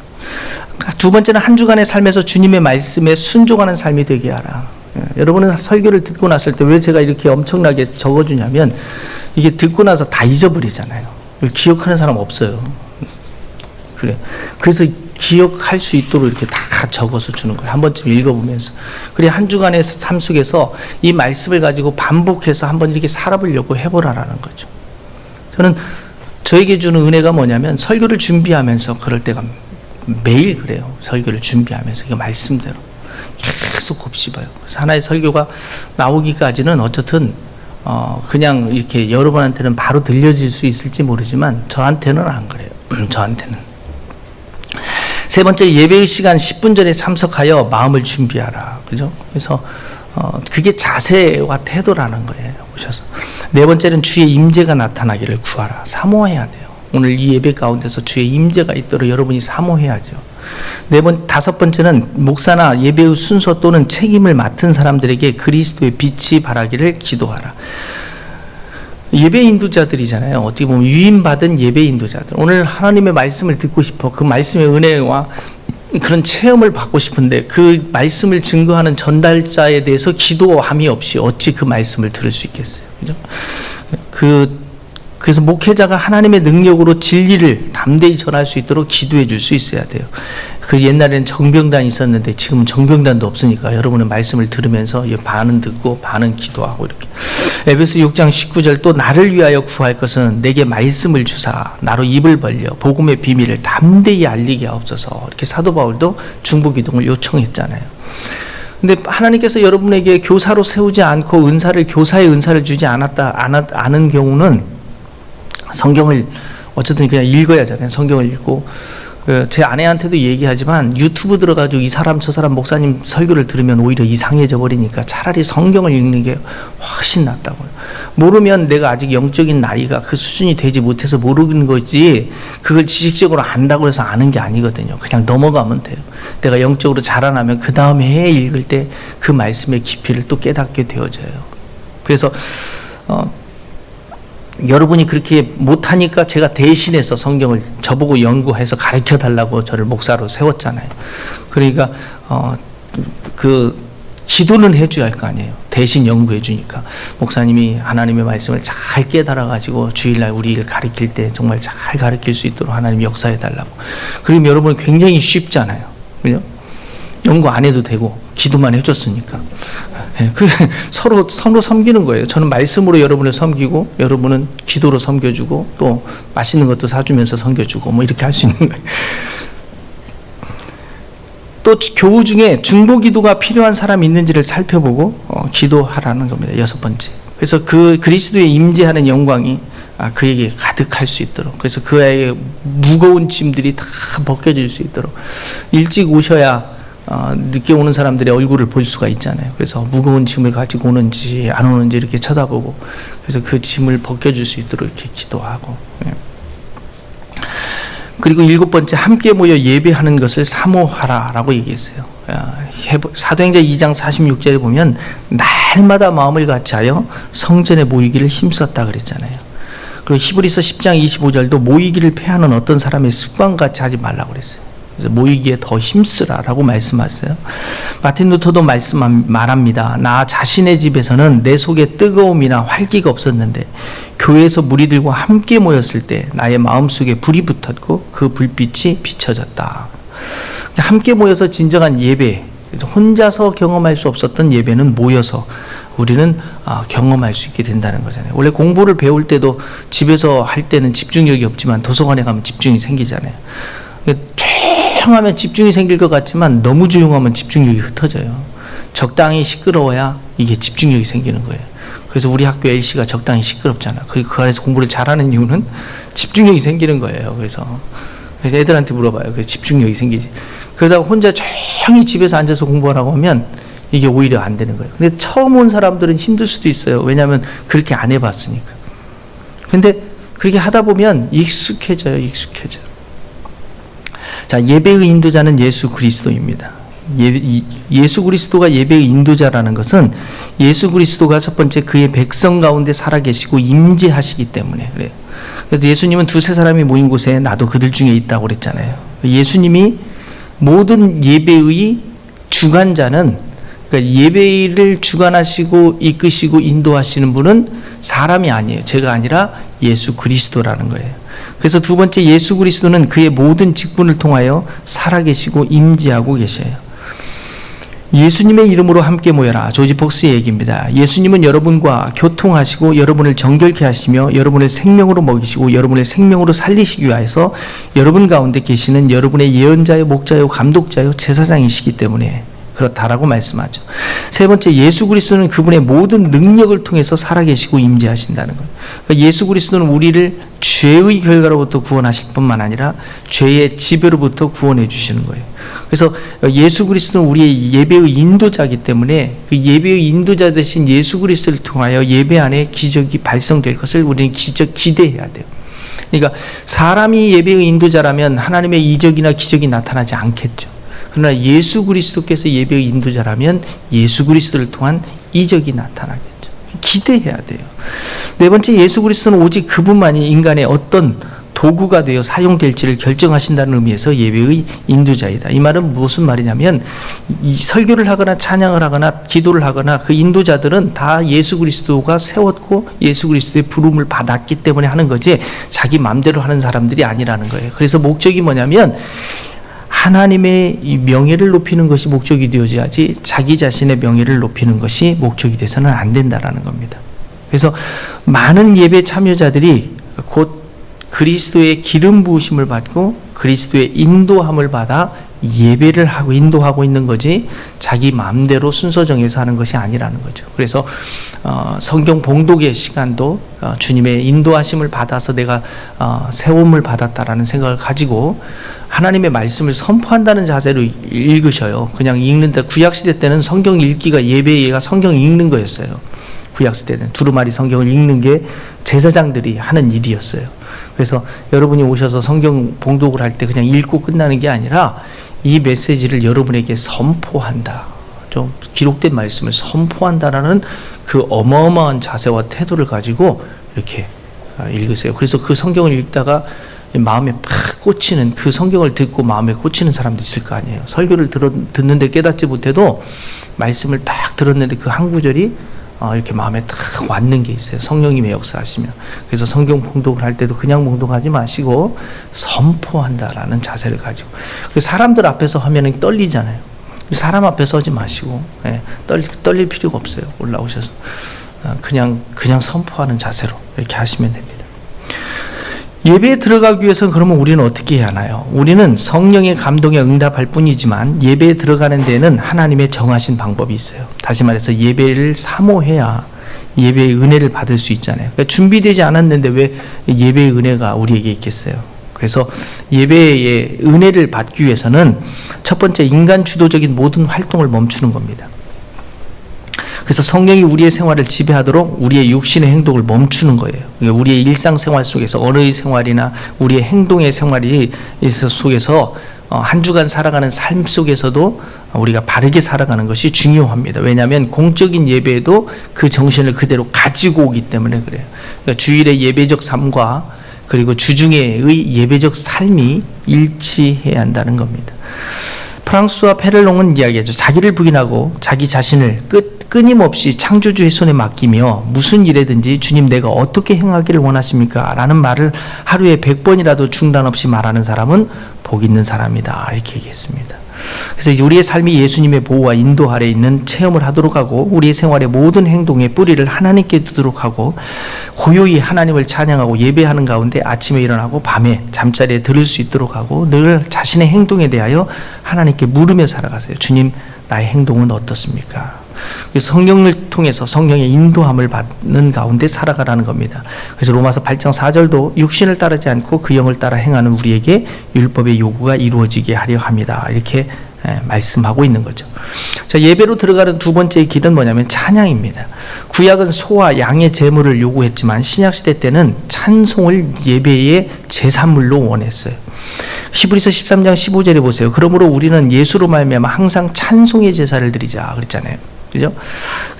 두 번째는 한 주간의 삶에서 주님의 말씀에 순종하는 삶이 되게 하라. 여러분은 설교를 듣고 났을 때 왜 제가 이렇게 엄청나게 적어주냐면 이게 듣고 나서 다 잊어버리잖아요. 기억하는 사람 없어요. 그래. 그래서 기억할 수 있도록 이렇게 다 적어서 주는 거예요. 한 번쯤 읽어보면서. 그래, 한 주간의 삶 속에서 이 말씀을 가지고 반복해서 한번 이렇게 살아보려고 해보라라는 거죠. 저는 저에게 주는 은혜가 뭐냐면 설교를 준비하면서 그럴 때가 매일 그래요. 설교를 준비하면서 이거 말씀대로 계속 곱씹어요. 그래서 하나의 설교가 나오기까지는 어쨌든 그냥 이렇게 여러분한테는 바로 들려질 수 있을지 모르지만 저한테는 안 그래요. 저한테는. 세 번째, 예배의 시간 10분 전에 참석하여 마음을 준비하라. 그죠? 그래서 그게 자세와 태도라는 거예요. 오셔서. 네 번째는 주의 임재가 나타나기를 구하라. 사모해야 돼요. 오늘 이 예배 가운데서 주의 임재가 있도록 여러분이 사모해야죠. 다섯 번째는 목사나 예배의 순서 또는 책임을 맡은 사람들에게 그리스도의 빛이 발하기를 기도하라. 예배 인도자들이잖아요. 어떻게 보면 유임받은 예배 인도자들. 오늘 하나님의 말씀을 듣고 싶어. 그 말씀의 은혜와 그런 체험을 받고 싶은데 그 말씀을 증거하는 전달자에 대해서 기도함이 없이 어찌 그 말씀을 들을 수 있겠어요. 그죠? 그래서 목회자가 하나님의 능력으로 진리를 담대히 전할 수 있도록 기도해 줄 수 있어야 돼요. 그 옛날에는 정병단이 있었는데 지금은 정병단도 없으니까 여러분은 말씀을 들으면서 반은 듣고 반은 기도하고 이렇게. 에베소 6장 19절 또 나를 위하여 구할 것은 내게 말씀을 주사 나로 입을 벌려 복음의 비밀을 담대히 알리게 하옵소서. 이렇게 사도 바울도 중보기도를 요청했잖아요. 근데 하나님께서 여러분에게 교사로 세우지 않고 교사의 은사를 주지 않은 경우는 성경을 어쨌든 그냥 읽어야 하잖아요. 성경을 읽고 제 아내한테도 얘기하지만 유튜브 들어가지고 이 사람 저 사람 목사님 설교를 들으면 오히려 이상해져 버리니까 차라리 성경을 읽는 게 훨씬 낫다고요. 모르면 내가 아직 영적인 나이가 그 수준이 되지 못해서 모르는 거지 그걸 지식적으로 안다고 해서 아는 게 아니거든요. 그냥 넘어가면 돼요. 내가 영적으로 자라나면 그 다음에 읽을 때 그 말씀의 깊이를 또 깨닫게 되어져요. 그래서 여러분이 그렇게 못하니까 제가 대신해서 성경을 저보고 연구해서 가르쳐 달라고 저를 목사로 세웠잖아요. 그러니까 그 지도는 해줘야 할 거 아니에요. 대신 연구해 주니까. 목사님이 하나님의 말씀을 잘 깨달아 가지고 주일날 우리를 가르칠 때 정말 잘 가르칠 수 있도록 하나님이 역사해 달라고. 그럼 여러분 굉장히 쉽잖아요. 그죠? 연구 안 해도 되고 기도만 해줬으니까. 네, 서로 섬기는 거예요. 저는 말씀으로 여러분을 섬기고 여러분은 기도로 섬겨주고 또 맛있는 것도 사주면서 섬겨주고 뭐 이렇게 할 수 있는 거예요. 또 교우 중에 중보 기도가 필요한 사람이 있는지를 살펴보고 기도하라는 겁니다. 6번째. 그래서 그 그리스도의 임재하는 영광이 그에게 가득할 수 있도록, 그래서 그에게 무거운 짐들이 다 벗겨질 수 있도록 일찍 오셔야 늦게 오는 사람들의 얼굴을 볼 수가 있잖아요. 그래서 무거운 짐을 가지고 오는지 안 오는지 이렇게 쳐다보고, 그래서 그 짐을 벗겨줄 수 있도록 이렇게 기도하고. 그리고 7번째, 함께 모여 예배하는 것을 사모하라라고 얘기했어요. 사도행전 2장 46절에 보면 날마다 마음을 같이하여 성전에 모이기를 힘썼다 그랬잖아요. 그리고 히브리서 10장 25절도 모이기를 패하는 어떤 사람의 습관같이 하지 말라고 그랬어요. 그래서 모이기에 더 힘쓰라라고 말씀하세요. 마틴 루터도 말합니다. 나 자신의 집에서는 내 속에 뜨거움이나 활기가 없었는데 교회에서 무리들과 함께 모였을 때 나의 마음속에 불이 붙었고 그 불빛이 비춰졌다. 함께 모여서 진정한 예배, 혼자서 경험할 수 없었던 예배는 모여서 우리는 경험할 수 있게 된다는 거잖아요. 원래 공부를 배울 때도 집에서 할 때는 집중력이 없지만 도서관에 가면 집중이 생기잖아요. 조용하면 집중이 생길 것 같지만 너무 조용하면 집중력이 흩어져요. 적당히 시끄러워야 이게 집중력이 생기는 거예요. 그래서 우리 학교 LC가 적당히 시끄럽잖아. 그 안에서 공부를 잘하는 이유는 집중력이 생기는 거예요. 그래서 애들한테 물어봐요. 그래서 집중력이 생기지. 그러다가 혼자 조용히 집에서 앉아서 공부하라고 하면 이게 오히려 안 되는 거예요. 근데 처음 온 사람들은 힘들 수도 있어요. 왜냐하면 그렇게 안 해봤으니까. 근데 그렇게 하다 보면 익숙해져요. 자, 예배의 인도자는 예수 그리스도입니다. 예수 그리스도가 예배의 인도자라는 것은 예수 그리스도가 첫 번째 그의 백성 가운데 살아계시고 임재하시기 때문에 그래요. 그래서 예수님은 두세 사람이 모인 곳에 나도 그들 중에 있다고 그랬잖아요. 예수님이 모든 예배의 주관자는, 그러니까 예배를 주관하시고 이끄시고 인도하시는 분은 사람이 아니에요. 제가 아니라 예수 그리스도라는 거예요. 그래서 두 번째, 예수 그리스도는 그의 모든 직분을 통하여 살아계시고 임재하고 계셔요. 예수님의 이름으로 함께 모여라. 조지 폭스의 얘기입니다. 예수님은 여러분과 교통하시고 여러분을 정결케 하시며 여러분을 생명으로 먹이시고 여러분을 생명으로 살리시기 위하여서 여러분 가운데 계시는 여러분의 예언자요, 목자요, 감독자요, 제사장이시기 때문에 그렇다라고 말씀하죠. 세 번째, 예수 그리스도는 그분의 모든 능력을 통해서 살아계시고 임재하신다는 거예요. 그러니까 예수 그리스도는 우리를 죄의 결과로부터 구원하실 뿐만 아니라 죄의 지배로부터 구원해 주시는 거예요. 그래서 예수 그리스도는 우리의 예배의 인도자이기 때문에 그 예배의 인도자 되신 예수 그리스도를 통하여 예배 안에 기적이 발생될 것을 우리는 기대해야 돼요. 그러니까 사람이 예배의 인도자라면 하나님의 이적이나 기적이 나타나지 않겠죠. 그러나 예수 그리스도께서 예배의 인도자라면 예수 그리스도를 통한 이적이 나타나겠죠. 기대해야 돼요. 네 번째, 예수 그리스도는 오직 그분만이 인간의 어떤 도구가 되어 사용될지를 결정하신다는 의미에서 예배의 인도자이다. 이 말은 무슨 말이냐면, 이 설교를 하거나 찬양을 하거나 기도를 하거나 그 인도자들은 다 예수 그리스도가 세웠고 예수 그리스도의 부름을 받았기 때문에 하는 거지 자기 마음대로 하는 사람들이 아니라는 거예요. 그래서 목적이 뭐냐면 하나님의 이 명예를 높이는 것이 목적이 되어야지 자기 자신의 명예를 높이는 것이 목적이 돼서는 안 된다라는 겁니다. 그래서 많은 예배 참여자들이 곧 그리스도의 기름 부으심을 받고 그리스도의 인도함을 받아 예배를 하고 인도하고 있는 거지 자기 마음대로 순서 정해서 하는 것이 아니라는 거죠. 그래서 성경 봉독의 시간도 주님의 인도하심을 받아서 내가 세움을 받았다라는 생각을 가지고 하나님의 말씀을 선포한다는 자세로 읽으셔요. 그냥 읽는다. 구약시대 때는 성경 읽기가 예배가 성경 읽는 거였어요. 구약시대는 두루마리 성경을 읽는 게 제사장들이 하는 일이었어요. 그래서 여러분이 오셔서 성경 봉독을 할 때 그냥 읽고 끝나는 게 아니라 이 메시지를 여러분에게 선포한다. 좀 기록된 말씀을 선포한다라는 그 어마어마한 자세와 태도를 가지고 이렇게 읽으세요. 그래서 그 성경을 읽다가 마음에 팍 꽂히는, 그 성경을 듣고 마음에 꽂히는 사람도 있을 거 아니에요. 설교를 듣는데 깨닫지 못해도 말씀을 딱 들었는데 그 한 구절이 이렇게 마음에 딱 왔는 게 있어요. 성령님의 역사하시면. 그래서 성경 봉독을 할 때도 그냥 봉독하지 마시고 선포한다라는 자세를 가지고. 사람들 앞에서 하면 떨리잖아요. 사람 앞에서 하지 마시고, 떨릴 필요가 없어요. 올라오셔서 그냥 선포하는 자세로 이렇게 하시면 됩니다. 예배에 들어가기 위해서는 그러면 우리는 어떻게 해야 하나요? 우리는 성령의 감동에 응답할 뿐이지만 예배에 들어가는 데는 하나님의 정하신 방법이 있어요. 다시 말해서 예배를 사모해야 예배의 은혜를 받을 수 있잖아요. 그러니까 준비되지 않았는데 왜 예배의 은혜가 우리에게 있겠어요? 그래서 예배의 은혜를 받기 위해서는 첫 번째, 인간 주도적인 모든 활동을 멈추는 겁니다. 그래서 성령이 우리의 생활을 지배하도록 우리의 육신의 행동을 멈추는 거예요. 그러니까 우리의 일상생활 속에서, 언어의 생활이나 우리의 행동의 생활이 속에서 한 주간 살아가는 삶 속에서도 우리가 바르게 살아가는 것이 중요합니다. 왜냐하면 공적인 예배에도 그 정신을 그대로 가지고 오기 때문에 그래요. 그러니까 주일의 예배적 삶과 그리고 주중에의 예배적 삶이 일치해야 한다는 겁니다. 프랑스와 페를롱은 이야기하죠. 자기를 부인하고 자기 자신을 끊임없이 창조주의 손에 맡기며 무슨 일에든지 주님 내가 어떻게 행하기를 원하십니까? 라는 말을 하루에 100번이라도 중단 없이 말하는 사람은 복 있는 사람이다. 이렇게 얘기했습니다. 그래서 우리의 삶이 예수님의 보호와 인도 아래 있는 체험을 하도록 하고 우리의 생활의 모든 행동의 뿌리를 하나님께 두도록 하고 고요히 하나님을 찬양하고 예배하는 가운데 아침에 일어나고 밤에 잠자리에 들을 수 있도록 하고 늘 자신의 행동에 대하여 하나님께 물으며 살아가세요. 주님, 나의 행동은 어떻습니까? 성령을 통해서 성령의 인도함을 받는 가운데 살아가라는 겁니다. 그래서 로마서 8장 4절도 육신을 따르지 않고 그 영을 따라 행하는 우리에게 율법의 요구가 이루어지게 하려 합니다. 이렇게 말씀하고 있는 거죠. 자, 예배로 들어가는 두 번째 길은 뭐냐면 찬양입니다. 구약은 소와 양의 제물을 요구했지만 신약시대 때는 찬송을 예배의 제사물로 원했어요. 히브리서 13장 15절에 보세요. 그러므로 우리는 예수로 말미암아 항상 찬송의 제사를 드리자 그랬잖아요. 그죠?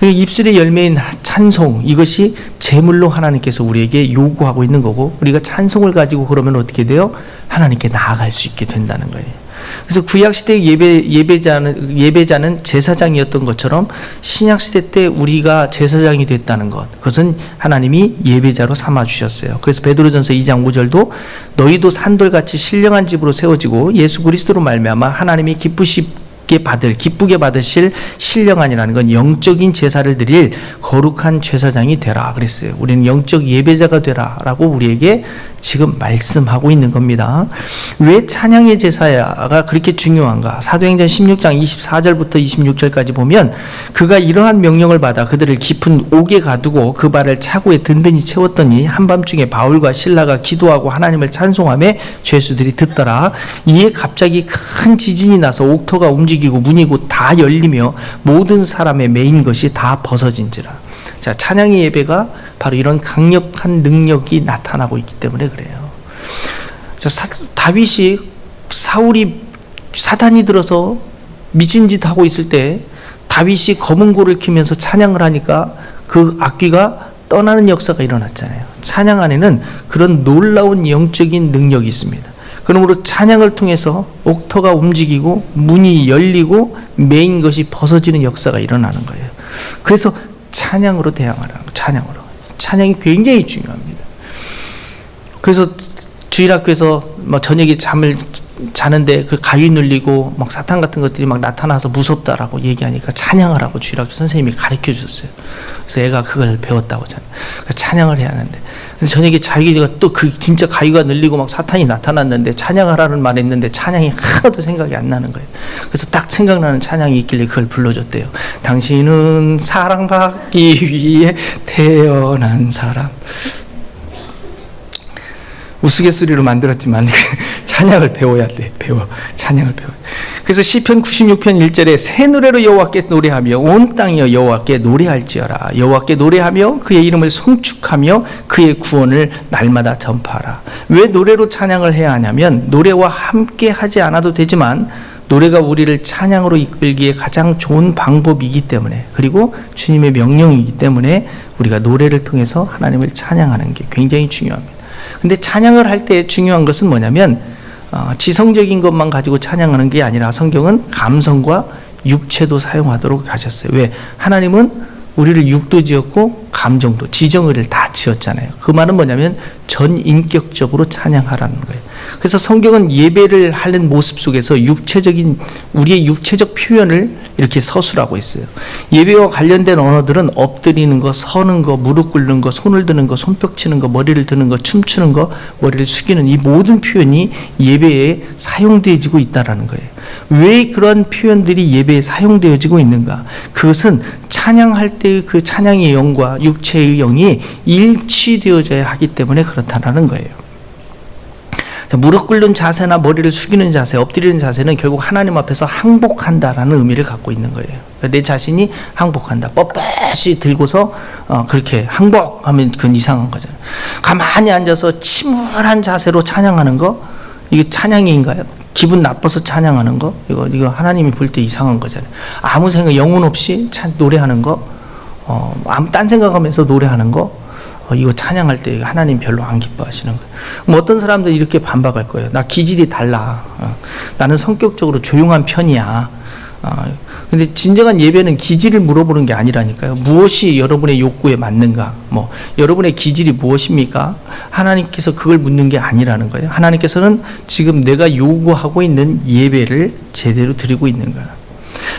입술의 열매인 찬송, 이것이 제물로 하나님께서 우리에게 요구하고 있는 거고, 우리가 찬송을 가지고 그러면 어떻게 돼요? 하나님께 나아갈 수 있게 된다는 거예요. 그래서 구약시대 예배자는 제사장이었던 것처럼 신약시대 때 우리가 제사장이 됐다는 것, 그것은 하나님이 예배자로 삼아주셨어요. 그래서 베드로전서 2장 5절도 너희도 산돌같이 신령한 집으로 세워지고 예수 그리스도로 말미암아 하나님이 기쁘게 받으실 신령한이라는 건 영적인 제사를 드릴 거룩한 제사장이 되라 그랬어요. 우리는 영적 예배자가 되라라고 우리에게 지금 말씀하고 있는 겁니다. 왜 찬양의 제사가 그렇게 중요한가? 사도행전 16장 24절부터 26절까지 보면 그가 이러한 명령을 받아 그들을 깊은 옥에 가두고 그 발을 차고에 든든히 채웠더니 한밤중에 바울과 실라가 기도하고 하나님을 찬송하며 죄수들이 듣더라. 이에 갑자기 큰 지진이 나서 옥토가 움직이고 문이고 다 열리며 모든 사람의 매인 것이 다 벗어진지라. 자, 찬양의 예배가 바로 이런 강력한 능력이 나타나고 있기 때문에 그래요. 자, 다윗이 사단이 들어서 미친 짓 하고 있을 때 다윗이 검은 고를 켜면서 찬양을 하니까 그 악귀가 떠나는 역사가 일어났잖아요. 찬양 안에는 그런 놀라운 영적인 능력이 있습니다. 그러므로 찬양을 통해서 옥토가 움직이고 문이 열리고 매인 것이 벗어지는 역사가 일어나는 거예요. 그래서 찬양으로 대항하라는 거, 찬양으로. 찬양이 굉장히 중요합니다. 그래서 주일학교에서 저녁에 잠을 자는데 그 가위 눌리고 막 사탄 같은 것들이 막 나타나서 무섭다라고 얘기하니까 찬양하라고 주일학교 선생님이 가르쳐 주셨어요. 그래서 애가 그걸 배웠다고 찬양을 해야 하는데. 그래서 저녁에 자기가 또 그 진짜 가위가 눌리고 막 사탄이 나타났는데 찬양하라는 말 했는데 찬양이 하나도 생각이 안 나는 거예요. 그래서 딱 생각나는 찬양이 있길래 그걸 불러줬대요. 당신은 사랑받기 위해 태어난 사람. 우스갯소리로 만들었지만 찬양을 배워야 돼. 찬양을 배워. 그래서 시편 96편 1절에 새 노래로 여호와께 노래하며 온 땅이여 여호와께 노래할지어라. 여호와께 노래하며 그의 이름을 송축하며 그의 구원을 날마다 전파하라. 왜 노래로 찬양을 해야 하냐면 노래와 함께 하지 않아도 되지만 노래가 우리를 찬양으로 이끌기에 가장 좋은 방법이기 때문에, 그리고 주님의 명령이기 때문에 우리가 노래를 통해서 하나님을 찬양하는 게 굉장히 중요합니다. 근데 찬양을 할 때 중요한 것은 뭐냐면 지성적인 것만 가지고 찬양하는 게 아니라 성경은 감성과 육체도 사용하도록 하셨어요. 왜? 하나님은 우리를 육도 지었고 감정도, 지정의를 다 지었잖아요. 그 말은 뭐냐면 전인격적으로 찬양하라는 거예요. 그래서 성경은 예배를 하는 모습 속에서 우리의 육체적 표현을 이렇게 서술하고 있어요. 예배와 관련된 언어들은 엎드리는 거, 서는 거, 무릎 꿇는 거, 손을 드는 거, 손뼉 치는 거, 머리를 드는 거, 춤추는 거, 머리를 숙이는 이 모든 표현이 예배에 사용되어지고 있다는 거예요. 왜 그런 표현들이 예배에 사용되어지고 있는가? 그것은 찬양할 때의 그 찬양의 영과 육체의 영이 일치되어져야 하기 때문에 그렇다는 거예요. 무릎 꿇는 자세나 머리를 숙이는 자세, 엎드리는 자세는 결국 하나님 앞에서 항복한다라는 의미를 갖고 있는 거예요. 내 자신이 항복한다. 뻣뻣이 들고서 그렇게 항복하면 그건 이상한 거잖아요. 가만히 앉아서 침울한 자세로 찬양하는 거, 이게 찬양인가요? 기분 나빠서 찬양하는 거, 이거 하나님이 볼 때 이상한 거잖아요. 아무 생각, 영혼 없이 노래하는 거, 아무 딴 생각하면서 노래하는 거, 이거 찬양할 때 하나님 별로 안 기뻐하시는 거예요. 뭐 어떤 사람들이 이렇게 반박할 거예요. 나 기질이 달라. 나는 성격적으로 조용한 편이야. 근데 진정한 예배는 기질을 물어보는 게 아니라니까요. 무엇이 여러분의 욕구에 맞는가? 여러분의 기질이 무엇입니까? 하나님께서 그걸 묻는 게 아니라는 거예요. 하나님께서는 지금 내가 요구하고 있는 예배를 제대로 드리고 있는 거예요.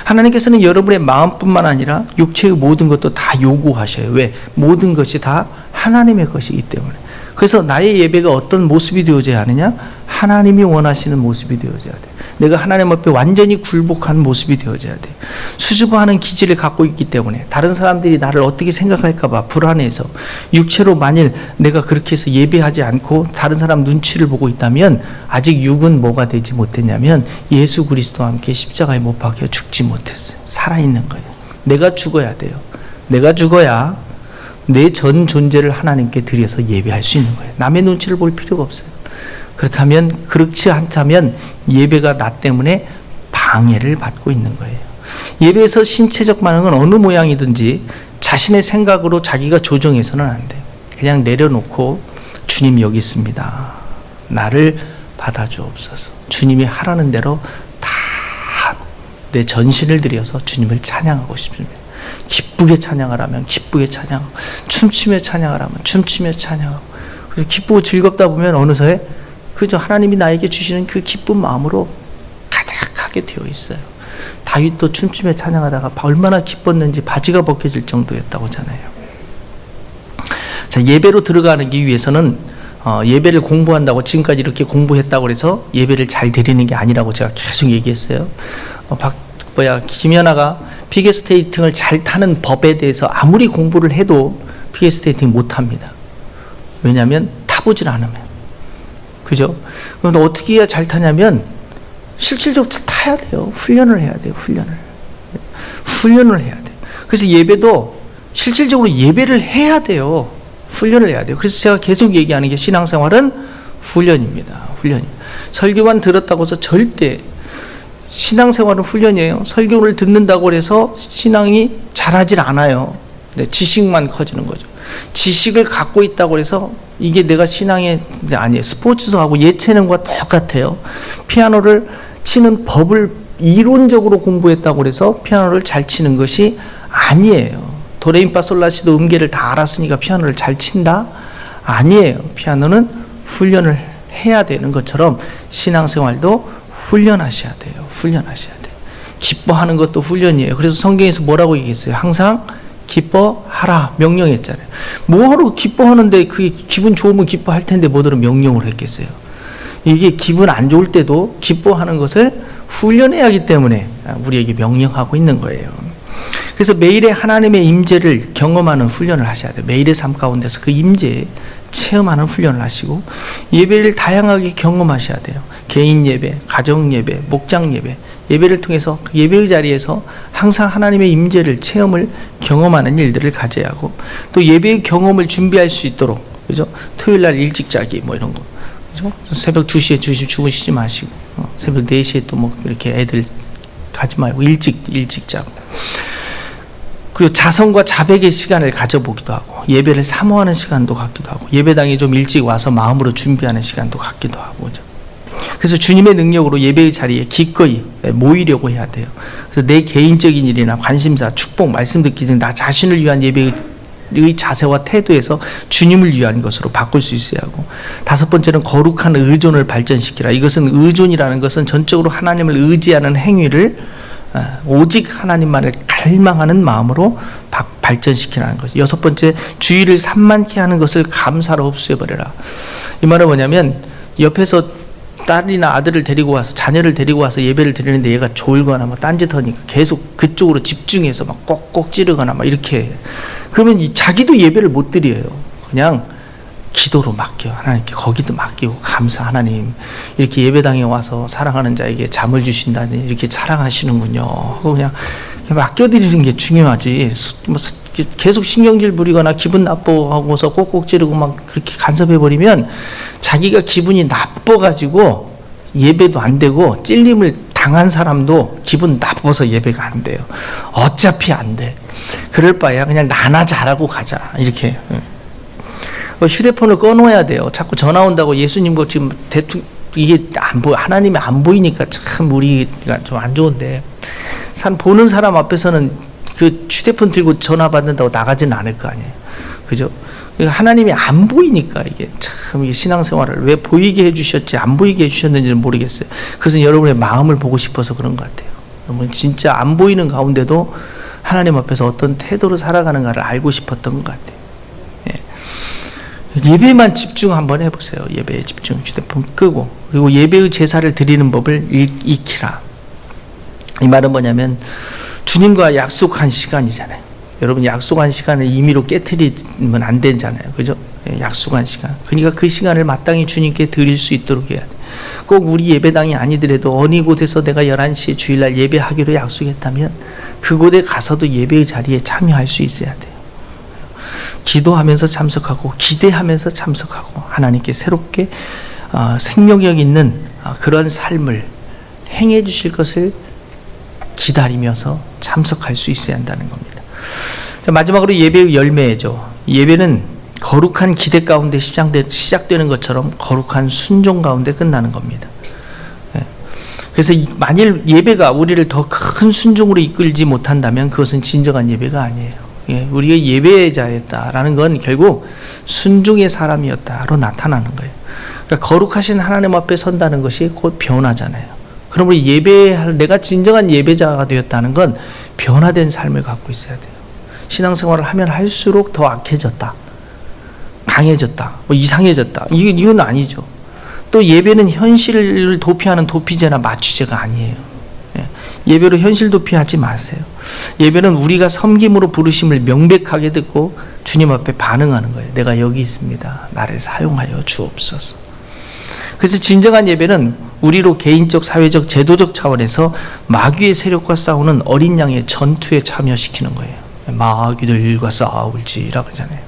하나님께서는 여러분의 마음뿐만 아니라 육체의 모든 것도 다 요구하셔요. 왜? 모든 것이 다 하나님의 것이기 때문에. 그래서 나의 예배가 어떤 모습이 되어져야 하느냐? 하나님이 원하시는 모습이 되어져야 돼. 내가 하나님 앞에 완전히 굴복한 모습이 되어져야 돼. 수줍어하는 기질을 갖고 있기 때문에 다른 사람들이 나를 어떻게 생각할까 봐 불안해서, 육체로 만일 내가 그렇게 해서 예배하지 않고 다른 사람 눈치를 보고 있다면 아직 육은 뭐가 되지 못했냐면 예수 그리스도와 함께 십자가에 못 박혀 죽지 못했어요. 살아있는 거예요. 내가 죽어야 돼요. 내가 죽어야 내 전 존재를 하나님께 드려서 예배할 수 있는 거예요. 남의 눈치를 볼 필요가 없어요. 그렇지 않다면 예배가 나 때문에 방해를 받고 있는 거예요. 예배에서 신체적 반응은 어느 모양이든지 자신의 생각으로 자기가 조정해서는 안 돼요. 그냥 내려놓고 주님 여기 있습니다. 나를 받아주옵소서. 주님이 하라는 대로 다 내 전신을 들여서 주님을 찬양하고 싶습니다. 기쁘게 찬양하라면 기쁘게 찬양하고, 춤추며 찬양하라면 춤추며 찬양하고, 그래서 기쁘고 즐겁다 보면 어느새 그저 하나님이 나에게 주시는 그 기쁜 마음으로 가득하게 되어 있어요. 다윗도 춤추며 찬양하다가 얼마나 기뻤는지 바지가 벗겨질 정도였다고 하잖아요. 자, 예배로 들어가기 위해서는 예배를 공부한다고 지금까지 이렇게 공부했다고 해서 예배를 잘 드리는 게 아니라고 제가 계속 얘기했어요. 김연아가 피겨스케이팅을 잘 타는 법에 대해서 아무리 공부를 해도 피겨스케이팅 못 합니다. 왜냐하면 타보질 않으면. 그죠? 그런데 어떻게 해야 잘 타냐면 실질적으로 타야 돼요. 훈련을 해야 돼요. 훈련을 해야 돼요. 그래서 예배도 실질적으로 예배를 해야 돼요. 훈련을 해야 돼요. 그래서 제가 계속 얘기하는 게 신앙생활은 훈련입니다. 설교만 들었다고 해서 절대, 신앙생활은 훈련이에요. 설교를 듣는다고 해서 신앙이 자라질 않아요. 지식만 커지는 거죠. 지식을 갖고 있다고 해서 이게 내가 신앙의 아니에요. 스포츠하고 예체능과 똑같아요. 피아노를 치는 법을 이론적으로 공부했다고 해서 피아노를 잘 치는 것이 아니에요. 도레미파솔라시도 음계를 다 알았으니까 피아노를 잘 친다? 아니에요. 피아노는 훈련을 해야 되는 것처럼 신앙생활도 훈련하셔야 돼요. 기뻐하는 것도 훈련이에요. 그래서 성경에서 뭐라고 얘기했어요? 항상 기뻐하라 명령했잖아요. 뭐하러 기뻐하는데 그게 기분 좋으면 기뻐할 텐데 뭐더러 명령을 했겠어요. 이게 기분 안 좋을 때도 기뻐하는 것을 훈련해야 하기 때문에 우리에게 명령하고 있는 거예요. 그래서 매일의 하나님의 임재를 경험하는 훈련을 하셔야 돼요. 매일의 삶 가운데서 그 임재 체험하는 훈련을 하시고 예배를 다양하게 경험하셔야 돼요. 개인 예배, 가정 예배, 목장 예배, 예배를 통해서 그 예배의 자리에서 항상 하나님의 임재를 체험을 경험하는 일들을 가져야 하고, 또 예배의 경험을 준비할 수 있도록, 그죠? 토요일 날 일찍 자기 이런 거, 그죠? 새벽 2시에 주무시지 마시고 새벽 4시에 또 뭐 이렇게 애들 가지 말고 일찍 자고. 그리고 자성과 자백의 시간을 가져보기도 하고 예배를 사모하는 시간도 갖기도 하고 예배당에 좀 일찍 와서 마음으로 준비하는 시간도 갖기도 하고. 그죠? 그래서 주님의 능력으로 예배의 자리에 기꺼이 모이려고 해야 돼요. 그래서 내 개인적인 일이나 관심사, 축복, 말씀 듣기 등 나 자신을 위한 예배의 자세와 태도에서 주님을 위한 것으로 바꿀 수 있어야 하고, 5번째는 거룩한 의존을 발전시키라. 이것은 의존이라는 것은 전적으로 하나님을 의지하는 행위를 오직 하나님만을 갈망하는 마음으로 발전시키라는 거죠. 6번째, 주의를 산만케 하는 것을 감사로 흡수해버려라. 이 말은 뭐냐면 옆에서 딸이나 아들을 데리고 와서 자녀를 데리고 와서 예배를 드리는데 얘가 졸거나 막 딴짓하니까 계속 그쪽으로 집중해서 막 꼭꼭 찌르거나 막 이렇게 해. 그러면 자기도 예배를 못 드려요. 그냥 기도로 맡겨. 하나님께 거기도 맡기고, 감사 하나님 이렇게 예배당에 와서 사랑하는 자에게 잠을 주신다니 이렇게 사랑하시는군요 하고 그냥 맡겨드리는 게 중요하지. 뭐 계속 신경질 부리거나 기분 나빠하고서 꼭꼭 찌르고 막 그렇게 간섭해버리면 자기가 기분이 나빠가지고 예배도 안 되고, 찔림을 당한 사람도 기분 나빠서 예배가 안 돼요. 어차피 안 돼. 그럴 바에야 그냥 나나 잘하고 가자. 이렇게. 휴대폰을 꺼놓아야 돼요. 자꾸 전화 온다고 예수님과 지금 이게 안 보여. 하나님이 안 보이니까 참 우리가 좀 안 좋은데, 보는 사람 앞에서는 그 휴대폰 들고 전화 받는다고 나가지는 않을 거 아니에요. 그죠? 하나님이 안 보이니까 이게 참 이게 신앙생활을 왜 보이게 해주셨지 안 보이게 해주셨는지는 모르겠어요. 그것은 여러분의 마음을 보고 싶어서 그런 것 같아요. 여러분 진짜 안 보이는 가운데도 하나님 앞에서 어떤 태도로 살아가는가를 알고 싶었던 것 같아요. 예. 예배만 집중 한번 해보세요. 예배에 집중, 휴대폰 끄고. 그리고 예배의 제사를 드리는 법을 익히라. 이 말은 뭐냐면 주님과 약속한 시간이잖아요. 여러분 약속한 시간을 임의로 깨트리면 안 되잖아요. 그죠? 약속한 시간. 그러니까 그 시간을 마땅히 주님께 드릴 수 있도록 해야 돼. 꼭 우리 예배당이 아니더라도 어느 곳에서 내가 11시에 주일날 예배하기로 약속했다면 그곳에 가서도 예배의 자리에 참여할 수 있어야 돼요. 기도하면서 참석하고 기대하면서 참석하고 하나님께 새롭게 생명력 있는 그런 삶을 행해 주실 것을 기다리면서 참석할 수 있어야 한다는 겁니다. 자, 마지막으로 예배의 열매죠. 예배는 거룩한 기대 가운데 시작되는 것처럼 거룩한 순종 가운데 끝나는 겁니다. 그래서 만일 예배가 우리를 더 큰 순종으로 이끌지 못한다면 그것은 진정한 예배가 아니에요. 우리가 예배자였다라는 건 결국 순종의 사람이었다로 나타나는 거예요. 그러니까 거룩하신 하나님 앞에 선다는 것이 곧 변화잖아요. 그럼 우리 내가 진정한 예배자가 되었다는 건 변화된 삶을 갖고 있어야 돼요. 신앙생활을 하면 할수록 더 악해졌다, 강해졌다, 뭐 이상해졌다. 이건 아니죠. 또 예배는 현실을 도피하는 도피제나 마취제가 아니에요. 예배로 현실 도피하지 마세요. 예배는 우리가 섬김으로 부르심을 명백하게 듣고 주님 앞에 반응하는 거예요. 내가 여기 있습니다. 나를 사용하여 주옵소서. 그래서 진정한 예배는 우리로 개인적, 사회적, 제도적 차원에서 마귀의 세력과 싸우는 어린 양의 전투에 참여시키는 거예요. 마귀들과 싸울지라고 하잖아요.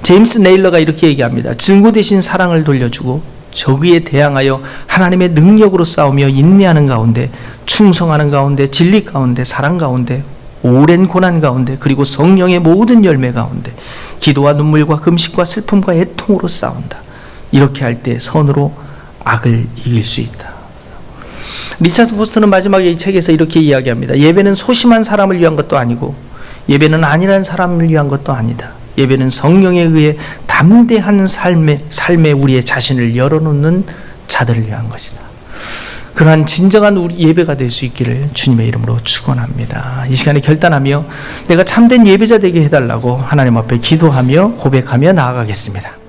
제임스 네일러가 이렇게 얘기합니다. 증거 대신 사랑을 돌려주고 적의에 대항하여 하나님의 능력으로 싸우며 인내하는 가운데, 충성하는 가운데, 진리 가운데, 사랑 가운데, 오랜 고난 가운데, 그리고 성령의 모든 열매 가운데 기도와 눈물과 금식과 슬픔과 애통으로 싸운다. 이렇게 할 때 선으로 악을 이길 수 있다. 리차드 포스터는 마지막에 이 책에서 이렇게 이야기합니다. 예배는 소심한 사람을 위한 것도 아니고 예배는 안일한 사람을 위한 것도 아니다. 예배는 성령에 의해 담대한 삶에 우리의 자신을 열어놓는 자들을 위한 것이다. 그러한 진정한 우리 예배가 될 수 있기를 주님의 이름으로 축원합니다. 이 시간에 결단하며 내가 참된 예배자 되게 해달라고 하나님 앞에 기도하며 고백하며 나아가겠습니다.